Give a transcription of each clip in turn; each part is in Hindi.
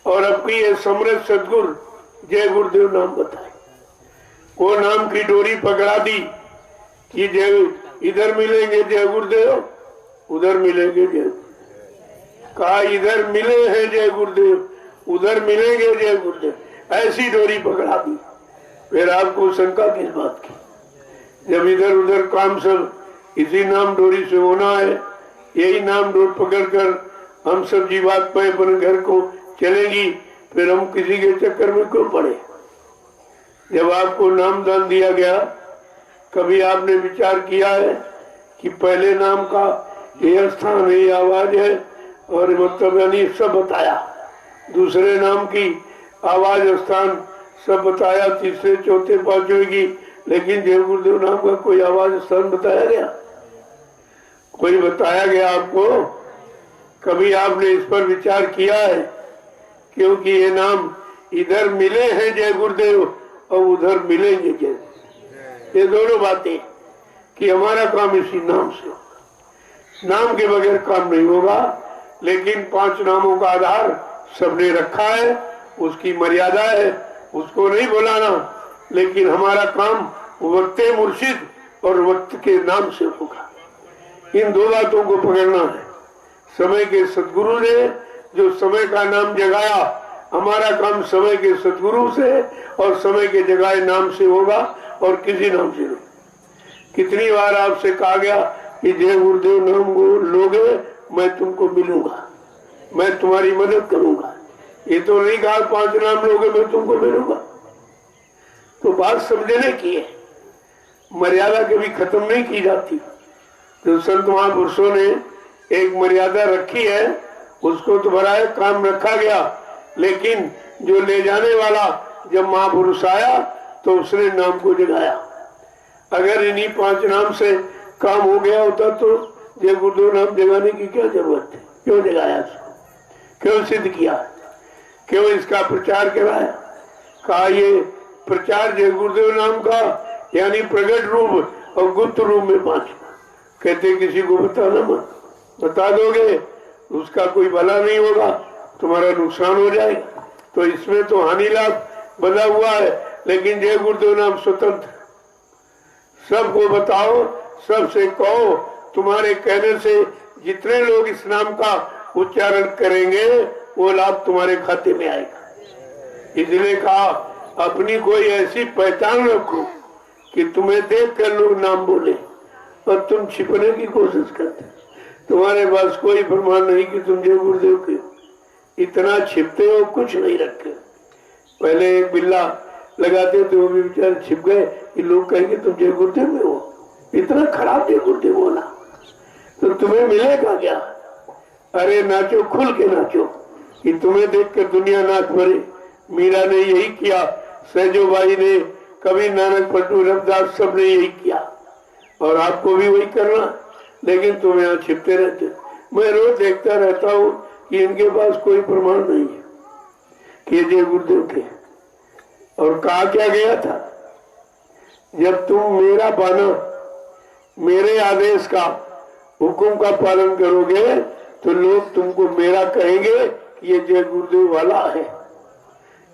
और अपनी ये समृद्ध सदगुरु जय गुरुदेव नाम बताए। वो नाम की डोरी पकड़ा दी कि जय इधर मिलेंगे जय गुरुदेव, उधर मिलेंगे जय, कहा इधर मिले हैं जय गुरुदेव, उधर मिलेंगे जय गुरुदेव, ऐसी डोरी पकड़ा दी। फिर आपको शंका किस बात की? जब इधर उधर काम सब इसी नाम डोरी से होना है, यही नाम डोर पकड़कर हम सब जीवात्माएं अपने घर को चलेगी, फिर हम किसी के चक्कर में क्यों पड़े? जब आपको नाम दान दिया गया, कभी आपने विचार किया है कि पहले नाम का ये स्थान है, आवाज है और मतलब यानी सब बताया, दूसरे नाम की आवाज स्थान सब बताया, तीसरे चौथे पांचवे की, लेकिन जय गुरुदेव नाम का कोई आवाज स्थान बताया गया? कोई बताया गया आपको? कभी आपने इस पर विचार किया है? क्योंकि ये नाम इधर मिले हैं जय गुरुदेव और उधर मिलेंगे जय, ये दोनों बातें कि हमारा काम इसी नाम से होगा। नाम के बगैर काम नहीं होगा, लेकिन 5 नामों का आधार सबने रखा है, उसकी मर्यादा है, उसको नहीं बुलाना, लेकिन हमारा काम वक्त मुर्शिद और वक्त के नाम से होगा। इन 2 बातों को पकड़ना है। समय के सदगुरु ने जो समय का नाम जगाया, हमारा काम समय के सदगुरु से और समय के जगाए नाम से होगा और किसी नाम से नहीं। कितनी बार आपसे कहा गया कि जय गुरुदेव नाम को लोगे मैं तुमको मिलूंगा, मैं तुम्हारी मदद करूंगा। ये तो नहीं कहा 5 नाम लोगे मैं तुमको मिलूंगा। तो बात समझने की है, मर्यादा कभी खत्म नहीं की जाती। जो संत महापुरुषों ने एक मर्यादा रखी है, उसको तो भराए काम रखा गया, लेकिन जो ले जाने वाला जब महापुरुष आया तो उसने नाम को जगाया। अगर इन्हीं 5 नाम से काम हो गया होता तो जय गुरुदेव नाम जगाने की क्या जरूरत है? क्यों जगाया इसको? क्यों सिद्ध किया? क्यों इसका प्रचार कराया? कहा ये प्रचार जय गुरुदेव नाम का यानी प्रकट रूप और गुप्त रूप में 5। कहते किसी को बताना मत, बता दोगे उसका कोई भला नहीं होगा, तुम्हारा नुकसान हो जाएगा। तो इसमें तो हानि लाभ बंधा हुआ है, लेकिन जय गुरुदेव नाम स्वतंत्र, सबको बताओ, सबसे कहो। तुम्हारे कहने से जितने लोग इस नाम का उच्चारण करेंगे वो लाभ तुम्हारे खाते में आएगा। इसलिए कहा अपनी कोई ऐसी पहचान रखो कि तुम्हें देख कर लोग नाम बोले और तुम छिपने की कोशिश करते। तुम्हारे पास कोई प्रमाण नहीं कि तुम जय गुरुदेव के, इतना छिपते हो कुछ नहीं रखे। पहले एक बिल्ला लगाते थे, वो भी बेचारे छिप गए कि लोग कहेंगे तुम जय गुरुदेव में हो, इतना खराब जय गुरुदेव होना, तो तुम्हें मिलेगा क्या? अरे नाचो, खुल के नाचो कि तुम्हें देखकर दुनिया नाच मरे। मीरा ने यही किया, सहजोबाई ने, कभी नानक, पट्टू, रविदास, सब ने यही किया और आपको भी वही करना, लेकिन तुम यहाँ छिपते रहते। मैं रोज देखता रहता हूँ कि इनके पास कोई प्रमाण नहीं है कि जय गुरुदेव के। और कहा क्या गया था, जब तुम मेरा बाना, मेरे आदेश का, हुक्म का पालन करोगे तो लोग तुमको मेरा कहेंगे कि ये जय गुरुदेव वाला है।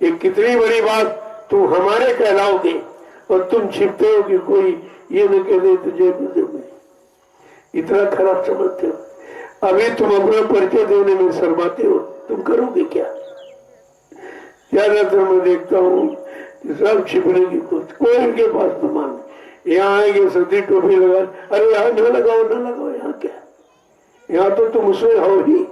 ये कितनी बड़ी बात, तुम हमारे कहलाओगे और तुम छिपते हो कि कोई ये न कह दे तो जय गुरुदेव में, इतना खराब समझते हो। अभी तुम अपना परिचय देने में शर्माते हो, तुम करोगे क्या? ज्यादातर मैं देखता हूँ कि सब छिपने की कोशिश, कोई इनके पास प्रमाण नहीं। यहाँ आएंगे सर्दी टोपी लगा, अरे यहाँ न लगाओ न लगाओ, यहाँ क्या, यहाँ तो तुम उसमें हो ही,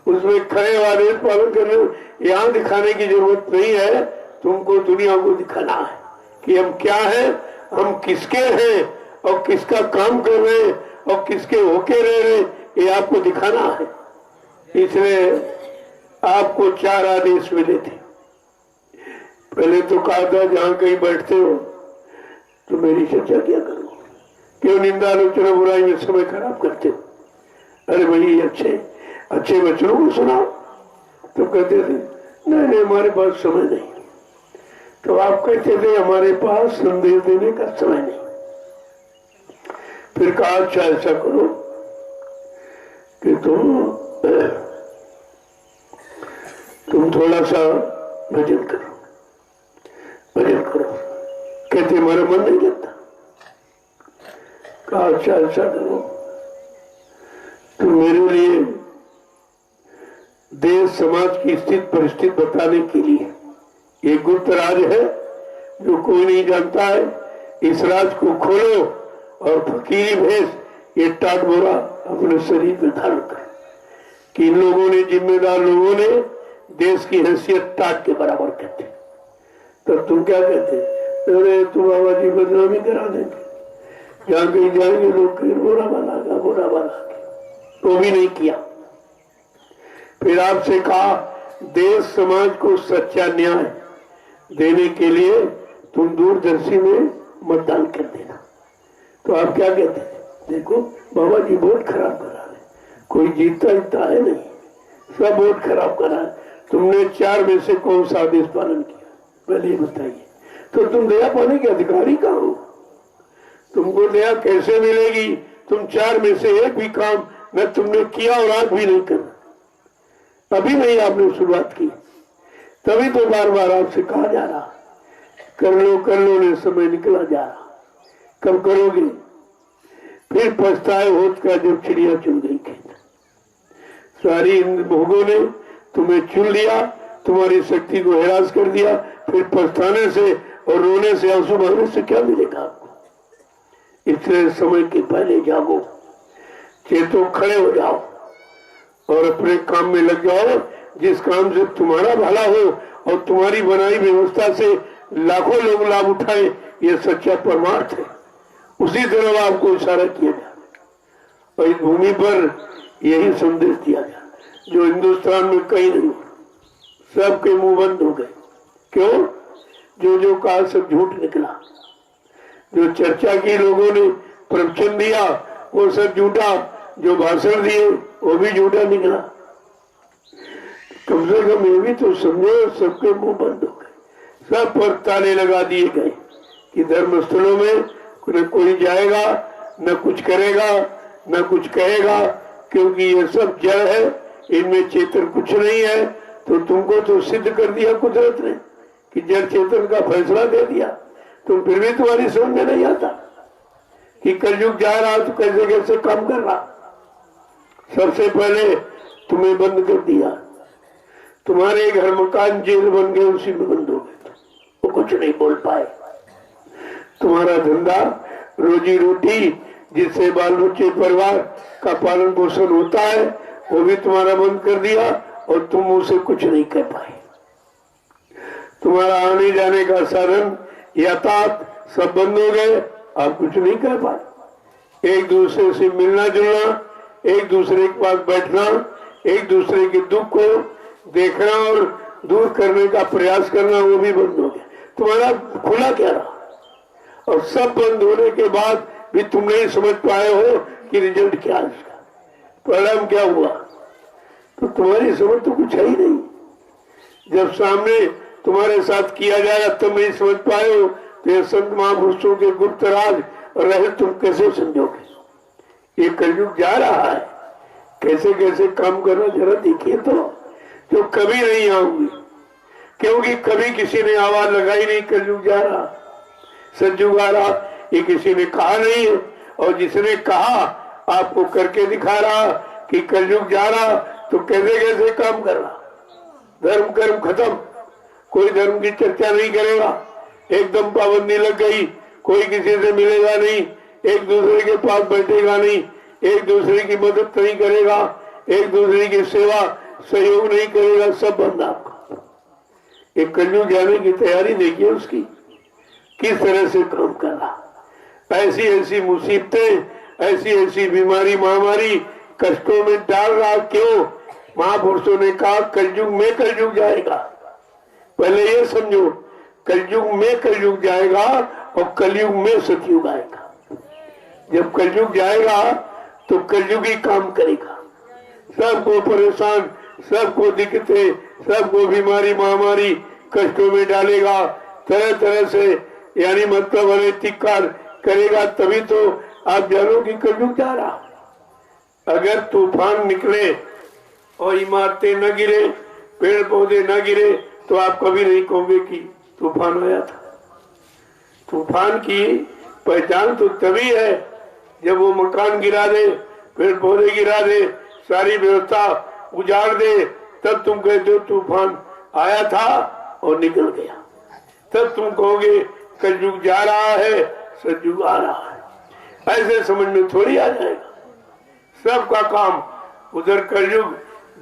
उसमें खड़े आदेश पालन करने, यहाँ दिखाने की जरूरत नहीं है। तुमको दुनिया को दिखाना है कि हम क्या हैं, हम किसके हैं और किसका काम कर रहे हैं और किसके होके रह रहे, ये आपको दिखाना है। इसलिए आपको 4 आदेश मिले थे। पहले तो कहा था जहां कहीं बैठते हो तो मेरी चर्चा क्या करो, क्यों निंदा आलोचना बुराई में समय खराब करते हो? अरे भाई अच्छे अच्छे वचनों को सुनाओ। तो कहते थे नहीं नहीं हमारे पास समय नहीं। तो आप कहते थे हमारे पास संदेश देने का समय नहीं। फिर कहा अच्छा ऐसा करो कि तुम तुम थोड़ा सा भजन करो, भजन करो। कहते हमारा मन नहीं लगता। कहा अच्छा अच्छा करो। तो मेरे लिए देश समाज की स्थिति परिस्थिति बताने के लिए एक गुप्त राज है जो कोई नहीं जानता है। इस राज को खोलो और फकीरी भेष ये टाट बोरा अपने शरीर में धारण कर। कि इन लोगों ने, जिम्मेदार लोगों ने देश की हैसियत टाट के बराबर करते। तब तुम क्या कहते? अरे तुम बाबा जी बदनामी करा देंगे, जहां कहीं जाएंगे लोग कहीं बुरा बना बुरा बना। तो भी नहीं किया। फिर आपसे कहा देश समाज को सच्चा न्याय देने के लिए तुम दूरदर्शी में मतदान कर देना। तो आप क्या कहते थे? देखो बाबा जी वोट खराब करा रहे, कोई जीतता जीतता है नहीं, सब वोट खराब करा है। तुमने 4 में से कौन सा आदेश पालन किया? पहले बताइए। तो तुम दया पाने के अधिकारी कहाँ हो? तुमको दया कैसे मिलेगी? तुम 4 में से एक भी काम न तुमने किया और आज भी नहीं करना। अभी नहीं आपने शुरुआत की, तभी तो बार बार आपसे कहा जा रहा कर लो ने समय निकला जा रहा। कब करोगे? फिर पछताए होत का जब चिड़िया चुन गई खेत। सारी इन भोगों ने तुम्हें चुन लिया, तुम्हारी शक्ति को हैरास कर दिया। फिर पछताने से और रोने से, आंसू बहाने से क्या मिलेगा आपको? इसलिए समय के पहले जागो, चेतो, खड़े हो जाओ और अपने काम में लग जाओ। जिस काम से तुम्हारा भला हो और तुम्हारी बनाई व्यवस्था से लाखों लोग लाभ उठाए, ये सच्चा परमार्थ है। उसी तरफ आपको इशारा किया जाए और इस भूमि पर यही संदेश दिया जाए जो हिंदुस्तान में कहीं नहीं हो। सबके मुंह बंद हो गए। क्यों? जो कहा सब झूठ निकला। जो चर्चा की लोगों ने, प्रवचन दिया, वो सब झूठा। जो भाषण दिए वो भी झूठा निकला। कम से कम ये भी तो समझो, सबके मुंह बंद हो गए। सब पर ताले लगा दिए गए कि धर्म स्थलों में न कोई जाएगा, न कुछ करेगा, न कुछ कहेगा, क्योंकि ये सब जड़ है, इनमें चेतन कुछ नहीं है। तो तुमको तो सिद्ध कर दिया कुदरत ने कि जड़ चेतन का फैसला दे दिया। तुम फिर भी तुम्हारी समझ में नहीं आता कि कलयुग जा रहा तो कैसे कैसे काम कर रहा। सबसे पहले तुम्हें बंद कर दिया, तुम्हारे घर मकान जेल बन गए, उसी में बंद हो गए, वो कुछ नहीं बोल पाए। तुम्हारा धंधा, रोजी रोटी, जिससे बाल बच्चे परिवार का पालन पोषण होता है, वो भी तुम्हारा बंद कर दिया और तुम उसे कुछ नहीं कर पाए। तुम्हारा आने जाने का साधन, यातायात सब बंद हो गए, आप कुछ नहीं कर पाए। एक दूसरे से मिलना जुलना, एक दूसरे के पास बैठना, एक दूसरे के दुख को देखना और दूर करने का प्रयास करना, वो भी बंद हो गया। तुम्हारा खुला क्या रहा? और सब बंद होने के बाद भी तुम नहीं समझ पाए हो कि रिजल्ट क्या है इसका, परिणाम क्या हुआ। तो तुम्हारी समझ तो कुछ है ही नहीं। जब सामने तुम्हारे साथ किया जाएगा तुम नहीं समझ पाए हो, तो ये संत महापुरुषों के गुप्त राज रहे तुम कैसे समझोगे? ये कलयुग जा रहा है, कैसे कैसे काम करना जरा देखिए तो, जो कभी नहीं आऊंगी, क्योंकि कभी किसी ने आवाज लगाई नहीं कलयुग जा रहा, सतयुग आ रहा, ये किसी ने कहा नहीं है। और जिसने कहा आपको करके दिखा रहा कि कलयुग जा रहा, तो कैसे कैसे काम कर रहा। धर्म कर्म खत्म, कोई धर्म की चर्चा नहीं करेगा, एकदम पाबंदी लग गई, कोई किसी से मिलेगा नहीं, एक दूसरे के पास बैठेगा नहीं, एक दूसरे की मदद नहीं करेगा, एक दूसरे की सेवा सहयोग नहीं करेगा, सब बंद आपका। एक कलयुग जाने की तैयारी देखिए उसकी, किस तरह से काम कर रहा। ऐसी ऐसी मुसीबतें, ऐसी ऐसी बीमारी महामारी कष्टों में डाल रहा। क्यों? महापुरुषों ने कहा कलयुग में कलयुग जाएगा। पहले ये समझो, कलयुग में कलयुग जाएगा और कलयुग में सतयुग आएगा। जब कलयुग जाएगा तो कलयुग ही काम करेगा, सबको परेशान, सबको दिक्कतें, सबको बीमारी महामारी कष्टों में डालेगा, तरह तरह से, यानी मतलब अनैतिकार करेगा। तभी तो आप जानो कि कलयुग जा रहा। अगर तूफान निकले और इमारतें न गिरे पेड़ पौधे न गिरे तो आप कभी नहीं कहोगे कि तूफान आया था। तूफान की पहचान तो तभी है जब वो मकान गिरा दे, पेड़ पौधे गिरा दे, सारी व्यवस्था उजाड़ दे, तब तुम कहते हो तूफान आया था और निकल गया। तब तुम कहोगे कलयुग जा रहा है, सतयुग आ रहा है। ऐसे समझ में थोड़ी आ जाएगा। सबका काम, उधर कलयुग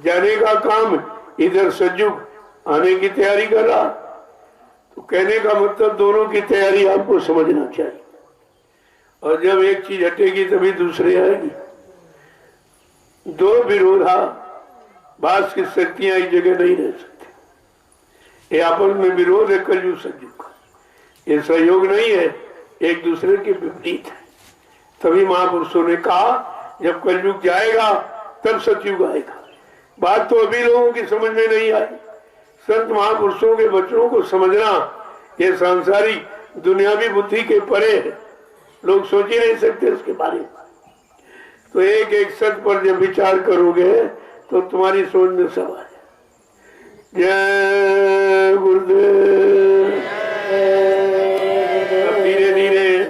जाने का काम, इधर सतयुग आने की तैयारी कर रहा। तो कहने का मतलब दोनों की तैयारी आपको समझना चाहिए। और जब एक चीज हटेगी तभी दूसरी आएगी। दो विरोधाभास की शक्तियां एक जगह नहीं रह सकती। ये आपस में विरोध है कलयुग सतयुग का, ये सहयोग नहीं है, एक दूसरे के विपरीत है। तभी महापुरुषों ने कहा जब कलयुग जाएगा तब सतयुग आएगा। बात तो अभी लोगों की समझ में नहीं आई। संत महापुरुषों के वचनों को समझना ये सांसारिक दुनियावी बुद्धि के परे है, लोग सोच ही नहीं सकते उसके बारे में। तो एक एक सत्य पर जब विचार करोगे तो तुम्हारी सोच में सब आ जाए। जय गुरुदेव। अब धीरे धीरे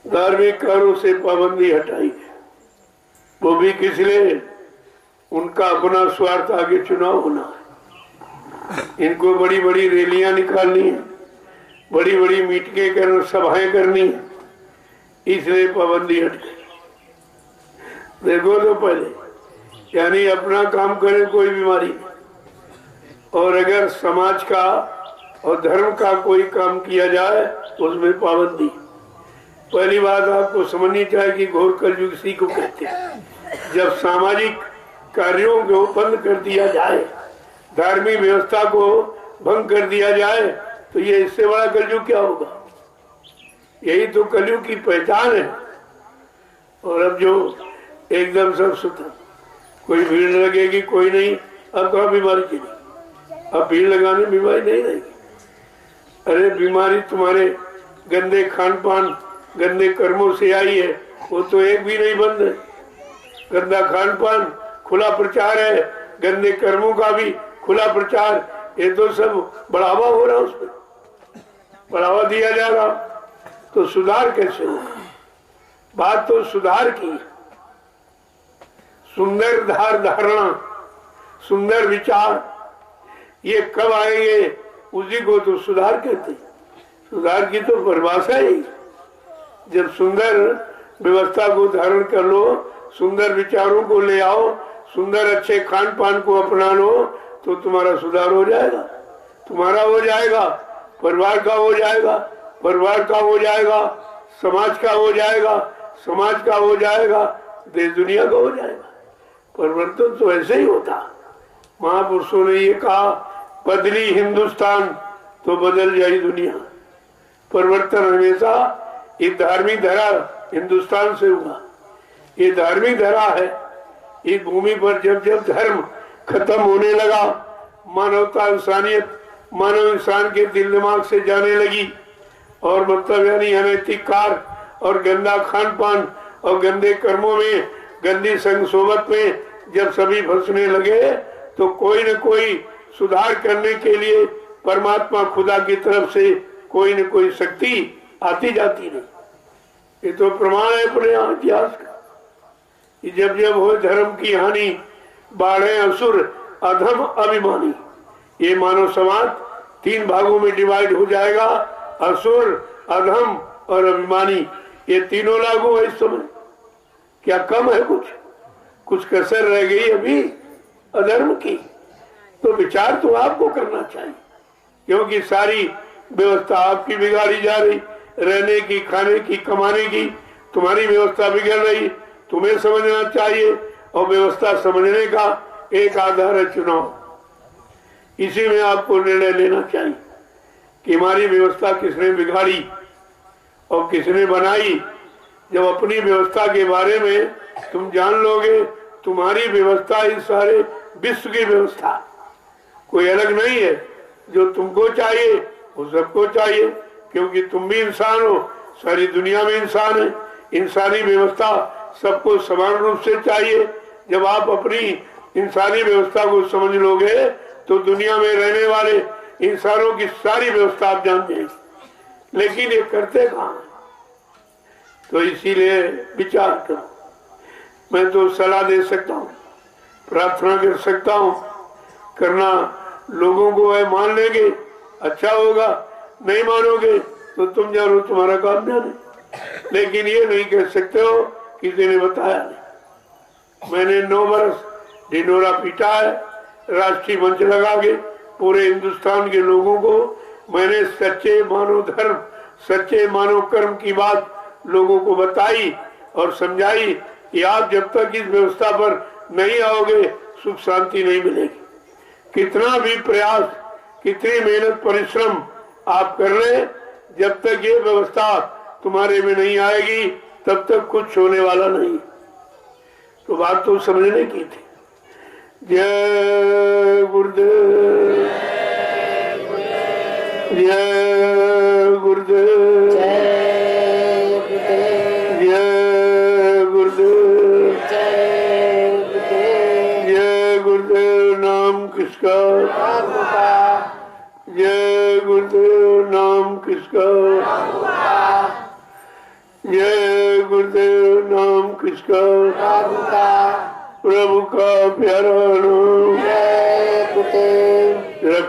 धार्मिक कार्यों से पाबंदी हटाई है। वो भी किस लिए? उनका अपना स्वार्थ आगे चुनाव होना है। इनको बड़ी बड़ी रैलियां निकालनी है, बड़ी बड़ी मीटिंगें करना, सभाएं करनी है, इसलिए पाबंदी हट गई। देखो तो पहले यानी अपना काम करे कोई बीमारी नहीं, और अगर समाज का और धर्म का कोई काम किया जाए उसमें पाबंदी। पहली बात आपको समझनी चाहिए कि घोर कलयुग इसी को कहते हैं। जब सामाजिक कार्यों को बंद कर दिया जाए, धार्मिक व्यवस्था को भंग कर दिया जाए, तो ये इससे बड़ा कलयुग क्या होगा? यही तो कलयुग की पहचान है। और अब जो एकदम सब सुता, कोई भीड़ लगेगी कोई नहीं। अब कहाँ बीमारी की नहीं, अब भीड़ लगाने बीमारी नहीं रहेगी। अरे बीमारी तुम्हारे गंदे खान पान, गंदे कर्मों से आई है, वो तो एक भी नहीं बंद है। गंदा खान पान, खुला प्रचार है, गंदे कर्मों का भी खुला प्रचार, ये तो सब बढ़ावा हो रहा है, उसमें बढ़ावा दिया जा रहा। तो सुधार कैसे हो? बात तो सुधार की, सुंदर धारणा, सुंदर विचार, ये कब आएंगे? उसी को तो सुधार कहते हैं। सुधार की तो परिभाषा ही, जब सुंदर व्यवस्था को धारण कर लो, सुंदर विचारों को ले आओ, सुंदर अच्छे खान पान को अपना लो, तो तुम्हारा सुधार हो जाएगा। तुम्हारा हो जाएगा, परिवार का हो जाएगा, परिवार का हो जाएगा, समाज का हो जाएगा, समाज का हो जाएगा, देश दुनिया का हो जाएगा। परिवर्तन तो ऐसे ही होता। महापुरुषों ने ये कहा, बदली हिंदुस्तान तो बदल जाए दुनिया। परिवर्तन हमेशा एक धार्मिक धरा हिंदुस्तान से हुआ। ये धार्मिक धरा है। इस भूमि पर जब जब धर्म खत्म होने लगा, मानवता, इंसानियत, मानव इंसान के दिल दिमाग से जाने लगी, और मतलब यानी अनैतिक कार्य और गंदा खान पान और गंदे कर्मों में, गंदी संग सोबत में जब सभी फंसने लगे, तो कोई न कोई सुधार करने के लिए परमात्मा खुदा की तरफ से कोई न कोई शक्ति आती जाती रही। ये तो प्रमाण है अपने इतिहास का। जब जब हो धर्म की हानि, बाढ़े असुर अधम अभिमानी, ये मानव समाज तीन भागों में डिवाइड हो जाएगा। असुर, अधम और अभिमानी, ये तीनों लागू है इस समय। क्या कम है? कुछ कसर रह गई अभी अधर्म की? तो विचार तो आपको करना चाहिए, क्योंकि सारी व्यवस्था आपकी बिगाड़ी जा रही। रहने की, खाने की, कमाने की तुम्हारी व्यवस्था बिगड़ रही। तुम्हें समझना चाहिए, और व्यवस्था समझने का एक आधार है चुनाव। इसी में आपको निर्णय लेना चाहिए कि हमारी व्यवस्था किसने बिगाड़ी और किसने बनाई। जब अपनी व्यवस्था के बारे में तुम जान लोगे, तुम्हारी व्यवस्था इस सारे विश्व की व्यवस्था, कोई अलग नहीं है। जो तुमको चाहिए वो सबको चाहिए, क्योंकि तुम भी इंसान हो, सारी दुनिया में इंसान है। इंसानी व्यवस्था सबको समान रूप से चाहिए। जब आप अपनी इंसानी व्यवस्था को समझ लोगे तो दुनिया में रहने वाले इंसानों की सारी व्यवस्था आप जान जाएंगे। लेकिन ये करते कहाँ? तो इसीलिए विचार करो। मैं तो सलाह दे सकता हूँ, प्रार्थना कर सकता हूँ, करना लोगों को है, मान लेंगे अच्छा होगा, नहीं मानोगे तो तुम जानो, तुम्हारा काम जाने। लेकिन ये नहीं कह सकते हो किसी ने बताया नहीं। मैंने 9 वर्ष ढिंढोरा पीटा है, राष्ट्रीय मंच लगा के पूरे हिंदुस्तान के लोगों को मैंने सच्चे मानव धर्म, सच्चे मानव कर्म की बात लोगों को बताई और समझाई कि आप जब तक इस व्यवस्था पर नहीं आओगे सुख शांति नहीं मिलेगी। कितना भी प्रयास, कितनी मेहनत परिश्रम आप कर रहे, जब तक ये व्यवस्था तुम्हारे में नहीं आएगी तब तक कुछ होने वाला नहीं। तो बात तो समझने की थी। जय गुरुदेव, जय गुरुदेव, जय गुरुदेव, जय गुरुदेव। नाम किसका? जय गुरुदेव। नाम किसका? जय गुरुदेव। नाम किसका? प्रभु का प्यारा नाम।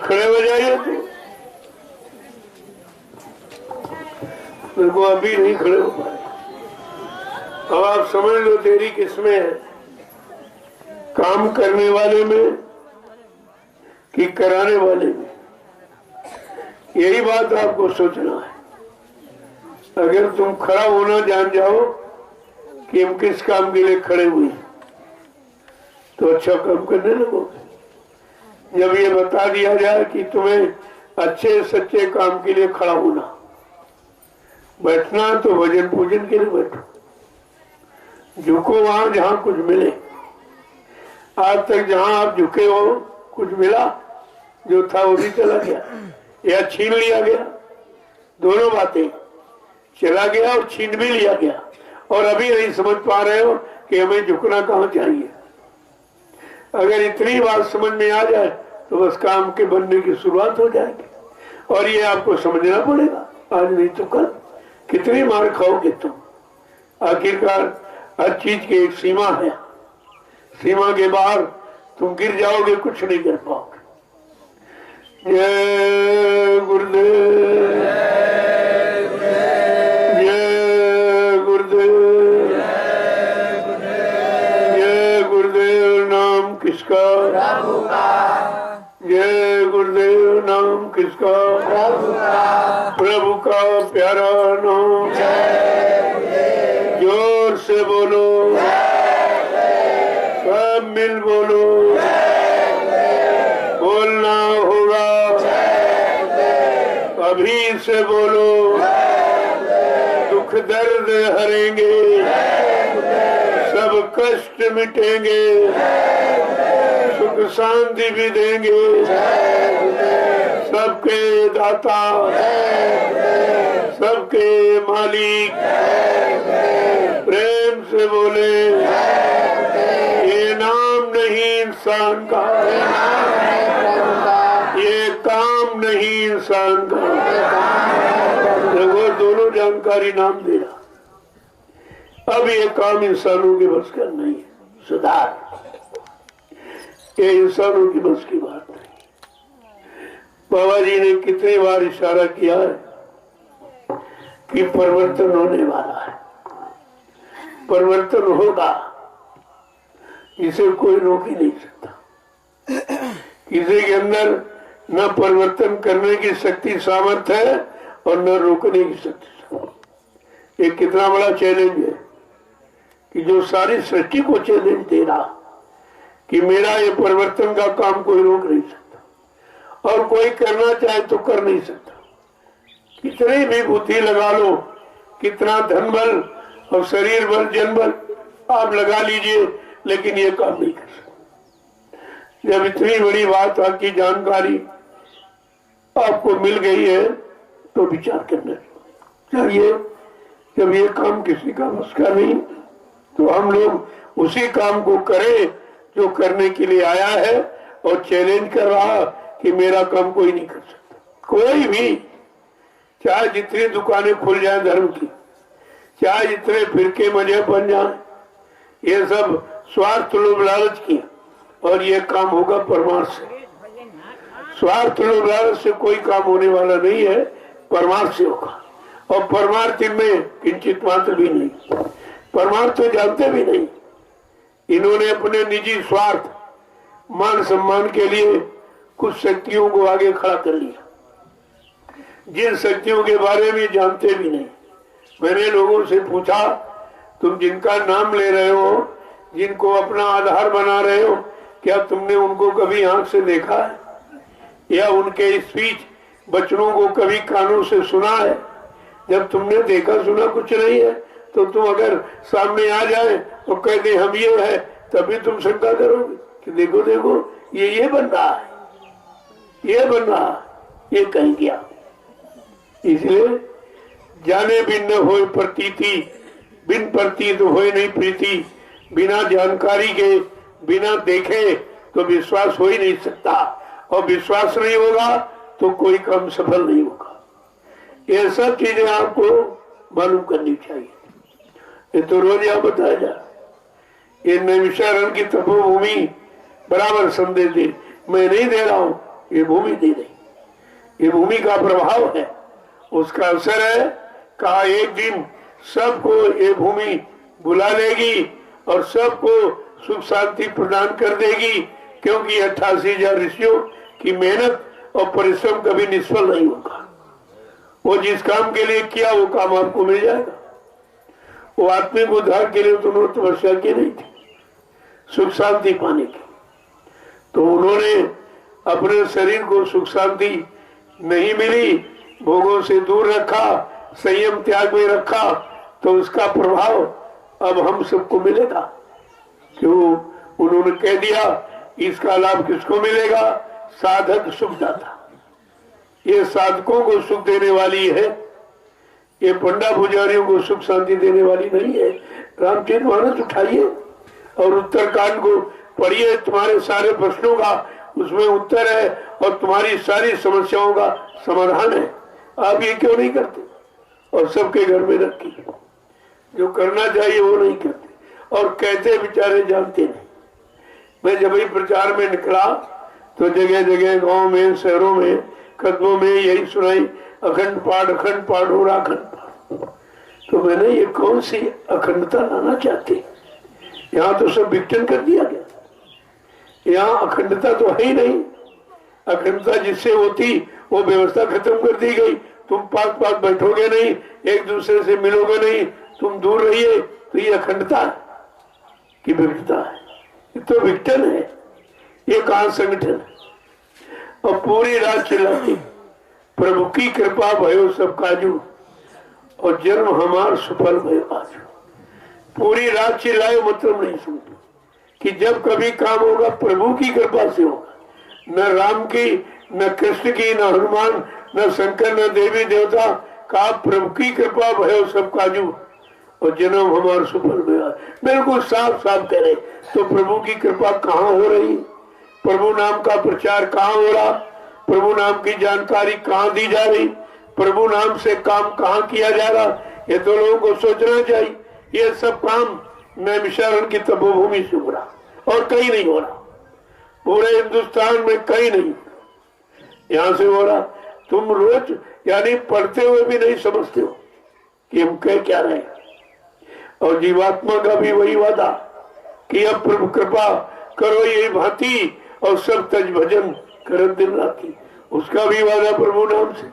खड़े हो जाइए। तो मेरे को अभी नहीं खड़े हो पाए। अब आप समझ लो तेरी किस्में है, काम करने वाले में कि कराने वाले में। यही बात आपको सोचना है। अगर तुम खड़ा होना जान जाओ कि हम किस काम के लिए खड़े हुए तो अच्छा काम करने लगोगे। जब ये बता दिया जाए कि तुम्हें अच्छे सच्चे काम के लिए खड़ा होना, बैठना तो भजन पूजन के लिए बैठो, झुको वहां जहां कुछ मिले। आज तक जहां आप झुके हो कुछ मिला? जो था वो भी चला गया या छीन लिया गया। दोनों बातें, चला गया और छीन भी लिया गया। और अभी नहीं समझ पा रहे हो कि हमें झुकना कहाँ चाहिए। अगर इतनी बात समझ में आ जाए तो बस काम के बनने की शुरुआत हो जाएगी। और ये आपको समझना पड़ेगा, आज नहीं तो कल। कितनी मार खाओगे तुम? आखिरकार हर चीज की एक सीमा है, सीमा के बाहर तुम गिर जाओगे, कुछ नहीं कर पाओगे। जय गुरुदेव, जय गुरुदेव, जय गुरुदेव। नाम किसका? प्रभु का। जय गुरुदेव। नाम किसका? प्रभु का। प्रभु का प्यारा नाम। जोर से बोलो, सब मिल बोलो, बोलना होगा। अभी से बोलो, दुख दर्द हरेंगे, सब कष्ट मिटेंगे, सुख शांति भी देंगे। सबके दाता, सबके मालिक। प्रेम से बोले, ये नाम नहीं इंसान का, ये काम नहीं इंसान का। देखो दोनों जानकारी नाम दे रहा। अब ये काम इंसानों के बस का नहीं है। सुधार, ये इंसानों की बस की बात नहीं। बाबा जी ने कितनी बार इशारा किया है कि परिवर्तन होने वाला है, परिवर्तन होगा, इसे कोई रोक ही नहीं सकता। किसी के अंदर न परिवर्तन करने की शक्ति सामर्थ्य है और न रोकने की शक्ति। ये कितना बड़ा चैलेंज है कि जो सारी सृष्टि को चैलेंज दे रहा कि मेरा ये परिवर्तन का काम कोई रोक नहीं सकता और कोई करना चाहे तो कर नहीं सकता। कितनी भी बुद्धि लगा लो, कितना धन बल और शरीर बल, जन बल आप लगा लीजिए, लेकिन ये काम नहीं कर सकते। जब इतनी बड़ी बात आपकी जानकारी आपको मिल गई है तो विचार करना चाहिए। जब ये काम किसी का बस का नहीं तो हम लोग उसी काम को करें जो करने के लिए आया है और चैलेंज कर रहा कि मेरा काम कोई नहीं कर सकता। कोई भी, चाहे जितनी दुकानें खुल जाए धर्म की, चाहे जितने फिरके मजहब बन जाए, ये सब स्वार्थ लोभ लालच की, और ये काम होगा परमार्थ से। स्वार्थ लोभ लालच से कोई काम होने वाला नहीं है, परमार्थ से होगा। और परमार्थ इनमें किंचित मात्र भी नहीं, परमार्थ तो जानते भी नहीं। इन्होंने अपने निजी स्वार्थ मान सम्मान के लिए कुछ शक्तियों को आगे खड़ा कर लिया, जिन शक्तियों के बारे में जानते भी नहीं। मैंने लोगों से पूछा, तुम जिनका नाम ले रहे हो, जिनको अपना आधार बना रहे हो, क्या तुमने उनको कभी आंख से देखा है, या उनके स्पीच वचनों को कभी कानों से सुना है? जब तुमने देखा सुना कुछ नहीं है, तो तुम अगर सामने आ जाए और कह दे हम ये है, तभी तुम शंका करोगे कि देखो देखो ये बन रहा है, ये बन रहा है, ये कहीं गया। इसलिए जाने बिन न होए प्रतीति, बिन प्रतीत होए नहीं प्रीति। बिना जानकारी के, बिना देखे तो विश्वास हो ही नहीं सकता, और विश्वास नहीं होगा तो कोई काम सफल नहीं होगा। ये सब चीजें आपको मालूम करनी चाहिए। ये तो रोज यहाँ बताया जा, ये नैमिषारण्य की तपोभूमि बराबर संदेश दे, मैं नहीं दे रहा हूँ, ये भूमि दे रही। ये भूमि का प्रभाव है, उसका असर है। कहा एक दिन सबको ये भूमि बुला लेगी और सबको सुख शांति प्रदान कर देगी, क्योंकि 88,000 ऋषियों की मेहनत और परिश्रम कभी निष्फल नहीं होगा। वो जिस काम के लिए किया वो काम आपको मिल जाएगा। वो आत्मिक उद्धार के लिए तो उन्होंने तपस्या की नहीं थी, सुख शांति पाने की। तो उन्होंने अपने शरीर को सुख शांति नहीं मिली, भोगों से दूर रखा, संयम त्याग में रखा, तो उसका प्रभाव अब हम सबको मिलेगा। क्यों? उन्होंने कह दिया इसका लाभ किसको मिलेगा? साधक सुखदाता। ये साधकों को सुख देने वाली है, ये पंडा पुजारियों को सुख शांति देने वाली नहीं है। रामचरितमानस उठाइए और उत्तरकांड को पढ़िए, तुम्हारे सारे प्रश्नों का उसमें उत्तर है और तुम्हारी सारी समस्याओं का समाधान है। आप ये क्यों नहीं करते? और सबके घर में रखी, जो करना चाहिए वो नहीं करते, और कहते बेचारे जानते नहीं। मैं जब ही प्रचार में निकला तो जगह जगह गांव में, शहरों में, कस्बों में यही सुनाई, अखंड पाठ हो रहा, अखंड पाठ। तो मैंने ये कौन सी अखंडता लाना चाहते? यहाँ तो सब विघटन कर दिया गया, यहाँ अखंडता तो है ही नहीं। अखंडता जिससे होती वो व्यवस्था खत्म कर दी गई। तुम पास बैठोगे नहीं, एक दूसरे से मिलोगे नहीं, तुम दूर रहिए, तो ये अखंडता की विघटता है? ये तो विघटन है। ये कहाँ संगठन है? और पूरी रात चिल्लाती, प्रभु की कृपा भयो सब काजू, और जन्म हमार सफल भयो आजू। पूरी रात चिल्लाए, मतलब नहीं सुनते कि जब कभी काम होगा प्रभु की कृपा से होगा। न राम की, न कृष्ण की, न हनुमान, न शंकर, न देवी देवता, का प्रभु की कृपा भयो सब काजू, और जन्म हमारा सफल भयो। बिल्कुल साफ साफ कह रहे। तो प्रभु की कृपा कहाँ हो रही? प्रभु नाम का प्रचार कहाँ हो रहा? प्रभु नाम की जानकारी कहाँ दी जा रही? प्रभु नाम से काम कहाँ किया जा रहा? ये तो लोगों को सोचना चाहिए। ये सब काम नैमिषारण्य की तपोभूमि से हो रहा, और कहीं नहीं हो रहा। पूरे हिंदुस्तान में कहीं नहीं, यहाँ से हो रहा। तुम रोज यानी पढ़ते हुए भी नहीं समझते हो कि हम कह क्या रहे हैं। और जीवात्मा का भी वही वादा कि अब प्रभु कृपा करो ये भांति, और सब तज भजन कर दिन राती। उसका भी वादा प्रभु नाम से।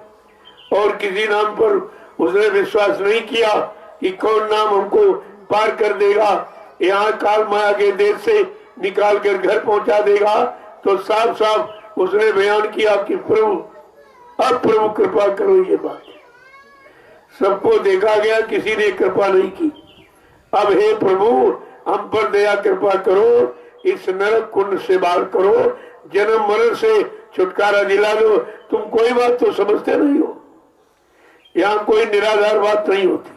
और किसी नाम पर उसने विश्वास नहीं किया कि कौन नाम हमको पार कर देगा, यहाँ काल माया के देश से निकाल कर घर पहुंचा देगा। तो साफ साफ उसने बयान किया कि प्रभु अब प्रभु कृपा करो ये बात। सबको देखा गया, किसी ने कृपा नहीं की। अब हे प्रभु हम पर दया कृपा करो, इस नरक कुंड से बाहर करो, जन्म मरण से छुटकारा दिला दो। तुम कोई बात तो समझते नहीं हो। यहाँ कोई निराधार बात नहीं होती,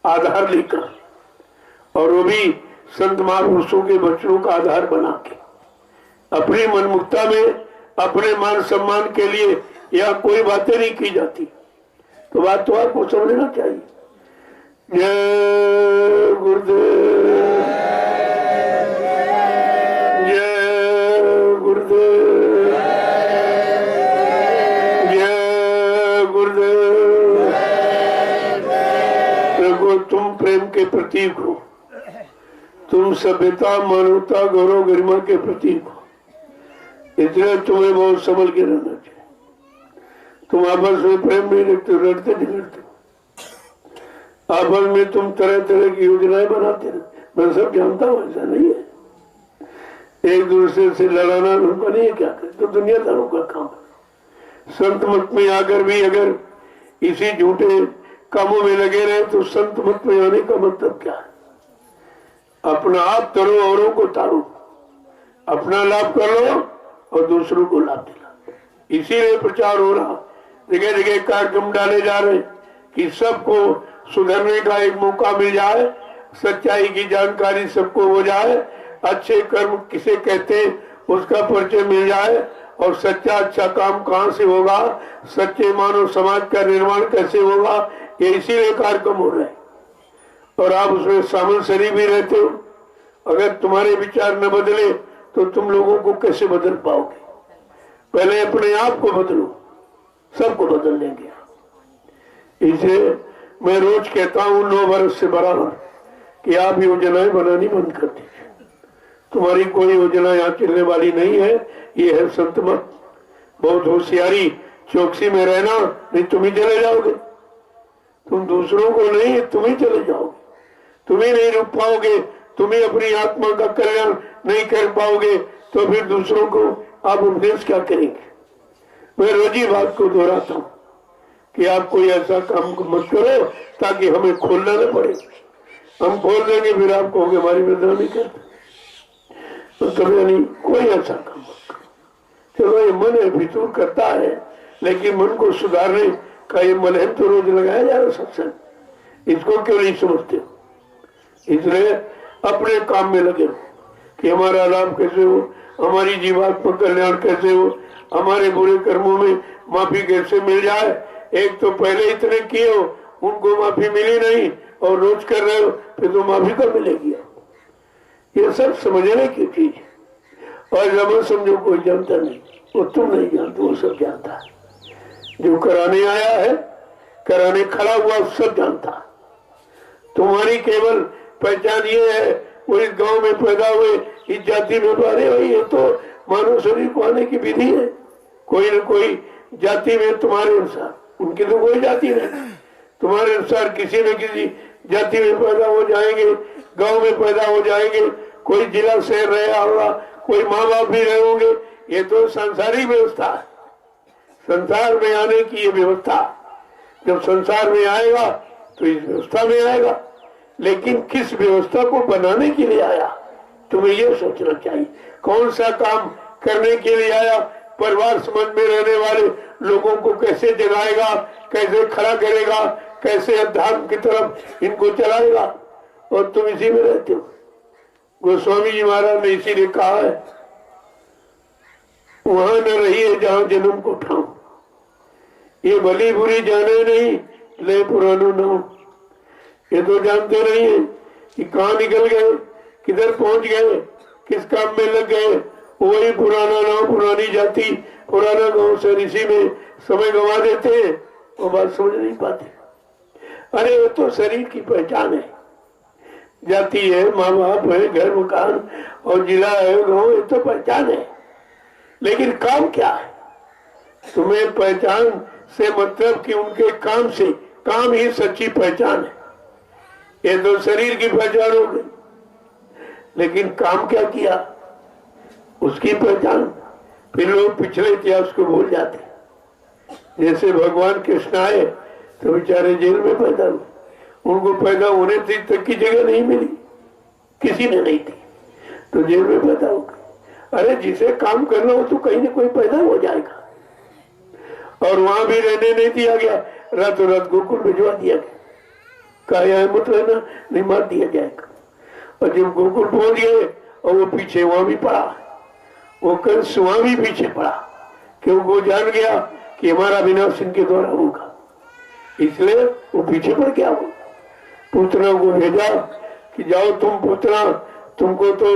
आधार लेकर, और वो भी संत महापुरुषों के वचनों का आधार बना के अपनी मनमुक्ता में अपने मान सम्मान के लिए यहाँ कोई बातें नहीं की जाती। तो बात तो आपको समझना चाहिए। जय गुरुदेव, जय गुरुदेव, जय गुरुदेव। देखो तुम प्रेम के प्रतीक हो, तुम सभ्यता मानवता गौरव गरिमा के प्रतीक हो, इसलिए तुम्हें बहुत संभल के रहना चाहिए। तुम आपस में प्रेम नहीं रखते, लड़ते झगड़ते, आपस में तुम तरह तरह की योजनाएं बनाते रहे। मैं सब जानता हूँ, ऐसा नहीं है। एक दूसरे से लड़ाना उनका नहीं है, क्या करे, तो दुनियादारों का काम है। संत मत में आकर भी अगर इसी झूठे कामों में लगे रहे तो संत मत में आने का मतलब क्या है? अपना आप तरो, औरों को तारो, अपना लाभ कर लो और दूसरों को लाभ दिला। इसीलिए प्रचार हो रहा, जगह जगह कार्यक्रम डाले जा रहे कि सबको सुधरने का एक मौका मिल जाए, सच्चाई की जानकारी सबको हो जाए, अच्छे कर्म किसे कहते उसका परिचय मिल जाए, और सच्चा अच्छा काम कहाँ से होगा, सच्चे मानव समाज का निर्माण कैसे होगा, ये इसीलिए कार्यक्रम हो रहे हैं। और आप उसमें शामिल शरीर भी रहते हो। अगर तुम्हारे विचार न बदले तो तुम लोगों को कैसे बदल पाओगे? पहले अपने आप को बदलो, सबको बदल लेंगे। इसे मैं रोज कहता हूँ 9 वर्ष से बराबर कि आप योजनाएं बनानी बंद कर दीजिए। तुम्हारी कोई योजना यहाँ चलने वाली नहीं है। ये है संत मत। बहुत होशियारी चौकसी में रहना, नहीं तुम ही चले जाओगे। तुम दूसरों को नहीं, तुम ही चले जाओगे। तुम ही नहीं रुक पाओगे, तुम ही अपनी आत्मा का कल्याण नहीं कर पाओगे, तो फिर दूसरों को आप उपदेश क्या करेंगे? मैं रोज ही बात को दोहराता हूँ कि आप कोई ऐसा काम मत करो ताकि हमें खोलना न पड़े। हम खोल देंगे फिर आप कहोगे हमारी वृद्धा नहीं करते, तो कभी नहीं कोई ऐसा काम मत करो। चलो ये मन है, फितूर करता है, लेकिन मन को सुधारने का ये मलहम तो रोज लगाया जा रहा सत्संग, इसको क्यों नहीं समझते हो? इसलिए अपने काम में लगे हो कि हमारा लाभ कैसे हो, हमारी जीवात्मा कल्याण कैसे हो, हमारे बुरे कर्मों में माफी कैसे मिल जाए। एक तो पहले इतने किए हो, उनको माफी मिली नहीं और रोज कर रहे हो, फिर तो माफी कब मिलेगी? ये सब समझने की चीज है। और जब समझो कोई जानता नहीं, वो तुम नहीं जानते, वो सब जानता है। जो कराने आया है, कराने खड़ा हुआ, सब जानता। तुम्हारी केवल पहचान ये है वो इस गांव में पैदा हुए, इस जाति में बारे भाई, ये तो मानव शरीर को आने की विधि है। कोई न कोई जाति में तुम्हारे अनुसार, उनकी तो कोई जाति नहीं, तुम्हारे अनुसार किसी न किसी जाति में पैदा हो जाएंगे, गांव में पैदा हो जाएंगे, कोई जिला शहर रहा होगा, कोई माँ बाप भी रहे होंगे। ये तो सांसारिक व्यवस्था है, संसार में आने की ये व्यवस्था। जब संसार में आएगा तो इस व्यवस्था में आएगा, लेकिन किस व्यवस्था को बनाने के लिए आया तुम्हें ये सोचना चाहिए। कौन सा काम करने के लिए आया? परिवार समाज में रहने वाले लोगों को कैसे जगाएगा, कैसे खड़ा करेगा, कैसे अध्यात्म की तरफ इनको चलाएगा, और तुम इसी में रहते हो। गोस्वामी जी महाराज ने इसीलिए कहा है, वहां न रहिए जहां जन्म को ठाऊं, ये भली बुरी जाने नहीं, ले पुरानो नाम। ये तो जानते नहीं है कि कहाँ निकल गए, किधर पहुंच गए, किस काम में लग गए। वही पुराना नाम, पुरानी जाति, पुराना गांव से इसी में समय गंवा देते हैं, वो बात समझ नहीं पाते। अरे ये तो शरीर की पहचान है, जाति है, माँ बाप है, घर मकान और जिला है, गांव, ये तो पहचान है। लेकिन काम क्या है? तुम्हें पहचान से मतलब कि उनके काम से, काम ही सच्ची पहचान है। ये तो शरीर की पहचान हो गई, लेकिन काम क्या किया उसकी पहचान। फिर लोग पिछले इतिहास को भूल जाते। जैसे भगवान कृष्ण आए तो बेचारे जेल में पैदा हुए, उनको पैदा होने तक की जगह नहीं मिली, किसी ने नहीं दी, तो जेल में पैदा हो गए। अरे जिसे काम करना हो तो कहीं ना कोई पैदा हो जाएगा। और वहां भी रहने नहीं दिया गया, रातों रात गोकुल भिजवा दिया गया, कहा मत रहना, नहीं मार दिया जाएगा। और जब गोकुल पहुंच गए और वो पीछे वहां भी पड़ा, वो कंस वहां भी पीछे पड़ा, क्योंकि वो जान गया कि हमारा विनाश इनके द्वारा होगा, इसलिए वो पीछे पड़ गया। वो पूतना को भेजा कि जाओ तुम पूतना, तुमको तो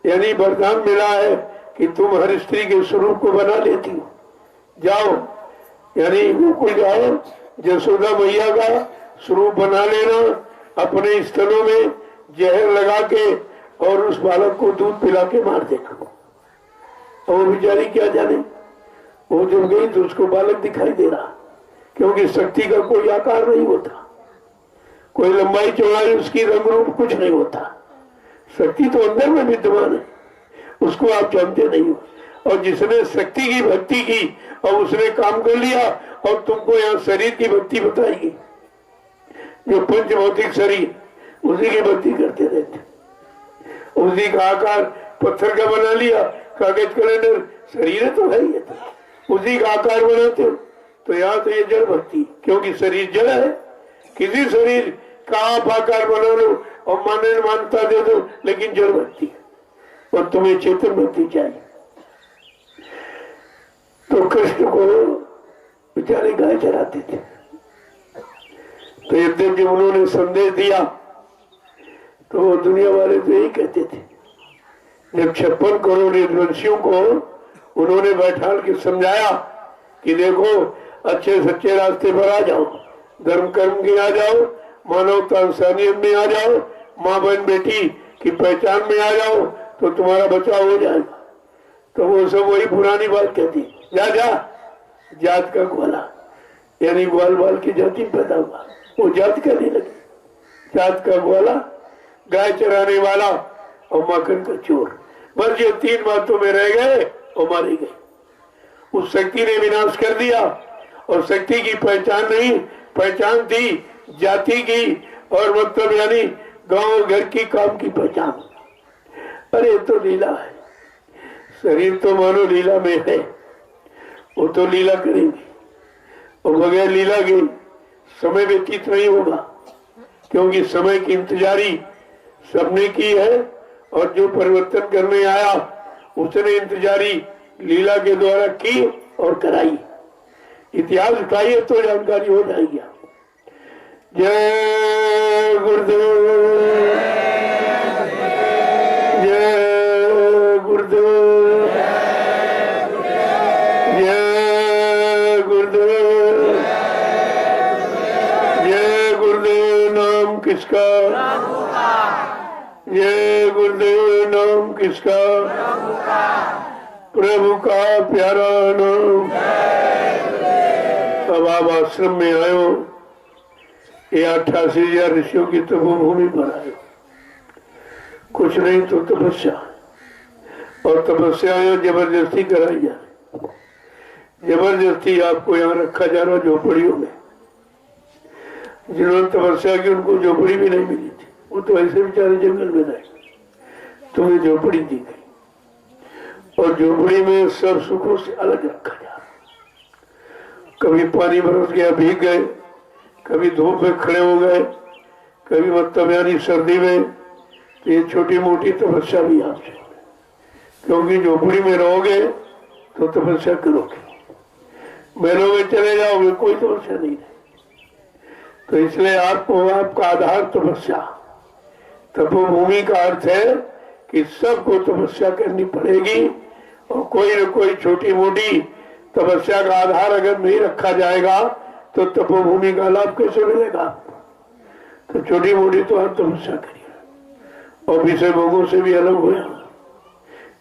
यानी वरदान मिला है कि तुम हर स्त्री के स्वरूप को बना लेती हो, जाओ यानी गोकुल जाओ, यशोदा मैया का स्वरूप बना लेना, अपने स्थलों में जहर लगा के और उस बालक को दूध पिला के मार देना। और वो बेचारी क्या जाने, वो जब गई तो उसको बालक दिखाई दे रहा, क्योंकि शक्ति का कोई आकार नहीं होता, कोई लंबाई चौड़ाई उसकी रंग रूप कुछ नहीं होता, शक्ति तो अंदर में विद्यमान है, उसको आप जानते नहीं हो। और जिसने शक्ति की भक्ति की और उसने काम कर लिया, और तुमको यहाँ शरीर की भक्ति बताएगी, जो पंच भौतिक शरीर उसी की भक्ति करते रहते, उसी का आकार पत्थर का बना लिया, कागज कैलेंडर शरीर है तो है ही है, उसी का आकार बनाते हो। तो यहाँ तो ये जड़ भक्ति, क्योंकि शरीर जड़ है, किसी शरीर का आप आकार बना लो और माने मान्यता दे दो, लेकिन जड़ भक्ति, और तुम्हें चेतन भक्ति चाहिए। तो कृष्ण को बेचारे गाय चराते थे, तो एक दिन जब उन्होंने संदेश दिया तो दुनिया वाले तो यही कहते थे, जब 56 करोड़ यदुवंशियों को उन्होंने बैठाल के समझाया कि देखो अच्छे सच्चे रास्ते पर आ जाओ, धर्म कर्म के आ जाओ, मानवता इंसानियत में आ जाओ, माँ बहन बेटी की पहचान में आ जाओ, तो तुम्हारा बचाव हो जाएगा। तो वो सब वही पुरानी बात कहती, जा जा जात का ग्वाला, यानी ग्वाल बाल की जाति पैदा हुआ, वो जात कहने लगी, जात का ग्वाला, गाय चराने वाला और माखन का चोर, बस ये 3 बातों में रह गए और मारे गए। उस शक्ति ने विनाश कर दिया, और शक्ति की पहचान नहीं, पहचान थी जाति की, और मतलब यानी गांव घर की काम की पहचान। अरे तो लीला है, शरीर तो मानो लीला में है, वो तो लीला करेंगे, और बगैर लीला के समय व्यतीत नहीं होगा, क्योंकि समय की इंतजारी सबने की है, और जो परिवर्तन करने आया उसने इंतजारी लीला के द्वारा की और कराई। इतिहास उठाइए तो जानकारी हो जाएगी। जय गुरुदेव, जय गुरुदेव, जय गुरुदेव, जय गुरुदेव। नाम किसका? जय गुरुदेव। नाम किसका? प्रभु का प्यारा नाम। अब आप आश्रम में आए हो, ये 88,000 ऋषियों की तपोभूमि पर आए हो, कुछ नहीं तो तपस्या, और तपस्या जबरदस्ती कराई जा रही, जबरदस्ती आपको यहाँ रखा जा रहा झोपड़ियों में। जिन्होंने तपस्या की उनको झोपड़ी भी नहीं मिली थी, वो तो ऐसे बेचारे जंगल में रहे, तुम्हें झोपड़ी दी गई, और झोपड़ी में सब सुखों से अलग रखा जा रहा। कभी पानी बरस गया भीग गए, कभी धूप में खड़े हो गए, कभी मतलब यानी सर्दी में, तो ये छोटी मोटी तपस्या भी आपसे, क्योंकि झोपड़ी में रहोगे तो तपस्या करोगे, महलों में चले जाओगे कोई तपस्या नहीं है। तो इसलिए आपको आपका आधार तपस्या, तपोभूमि का अर्थ है कि सबको तपस्या करनी पड़ेगी, और कोई न कोई छोटी मोटी तपस्या का आधार अगर नहीं रखा जाएगा तो तपोभूमि का लाभ कैसे मिलेगा? तो छोटी मोटी तो आप तपस्या करिए, और विषय भोगों से भी अलग हो जाना,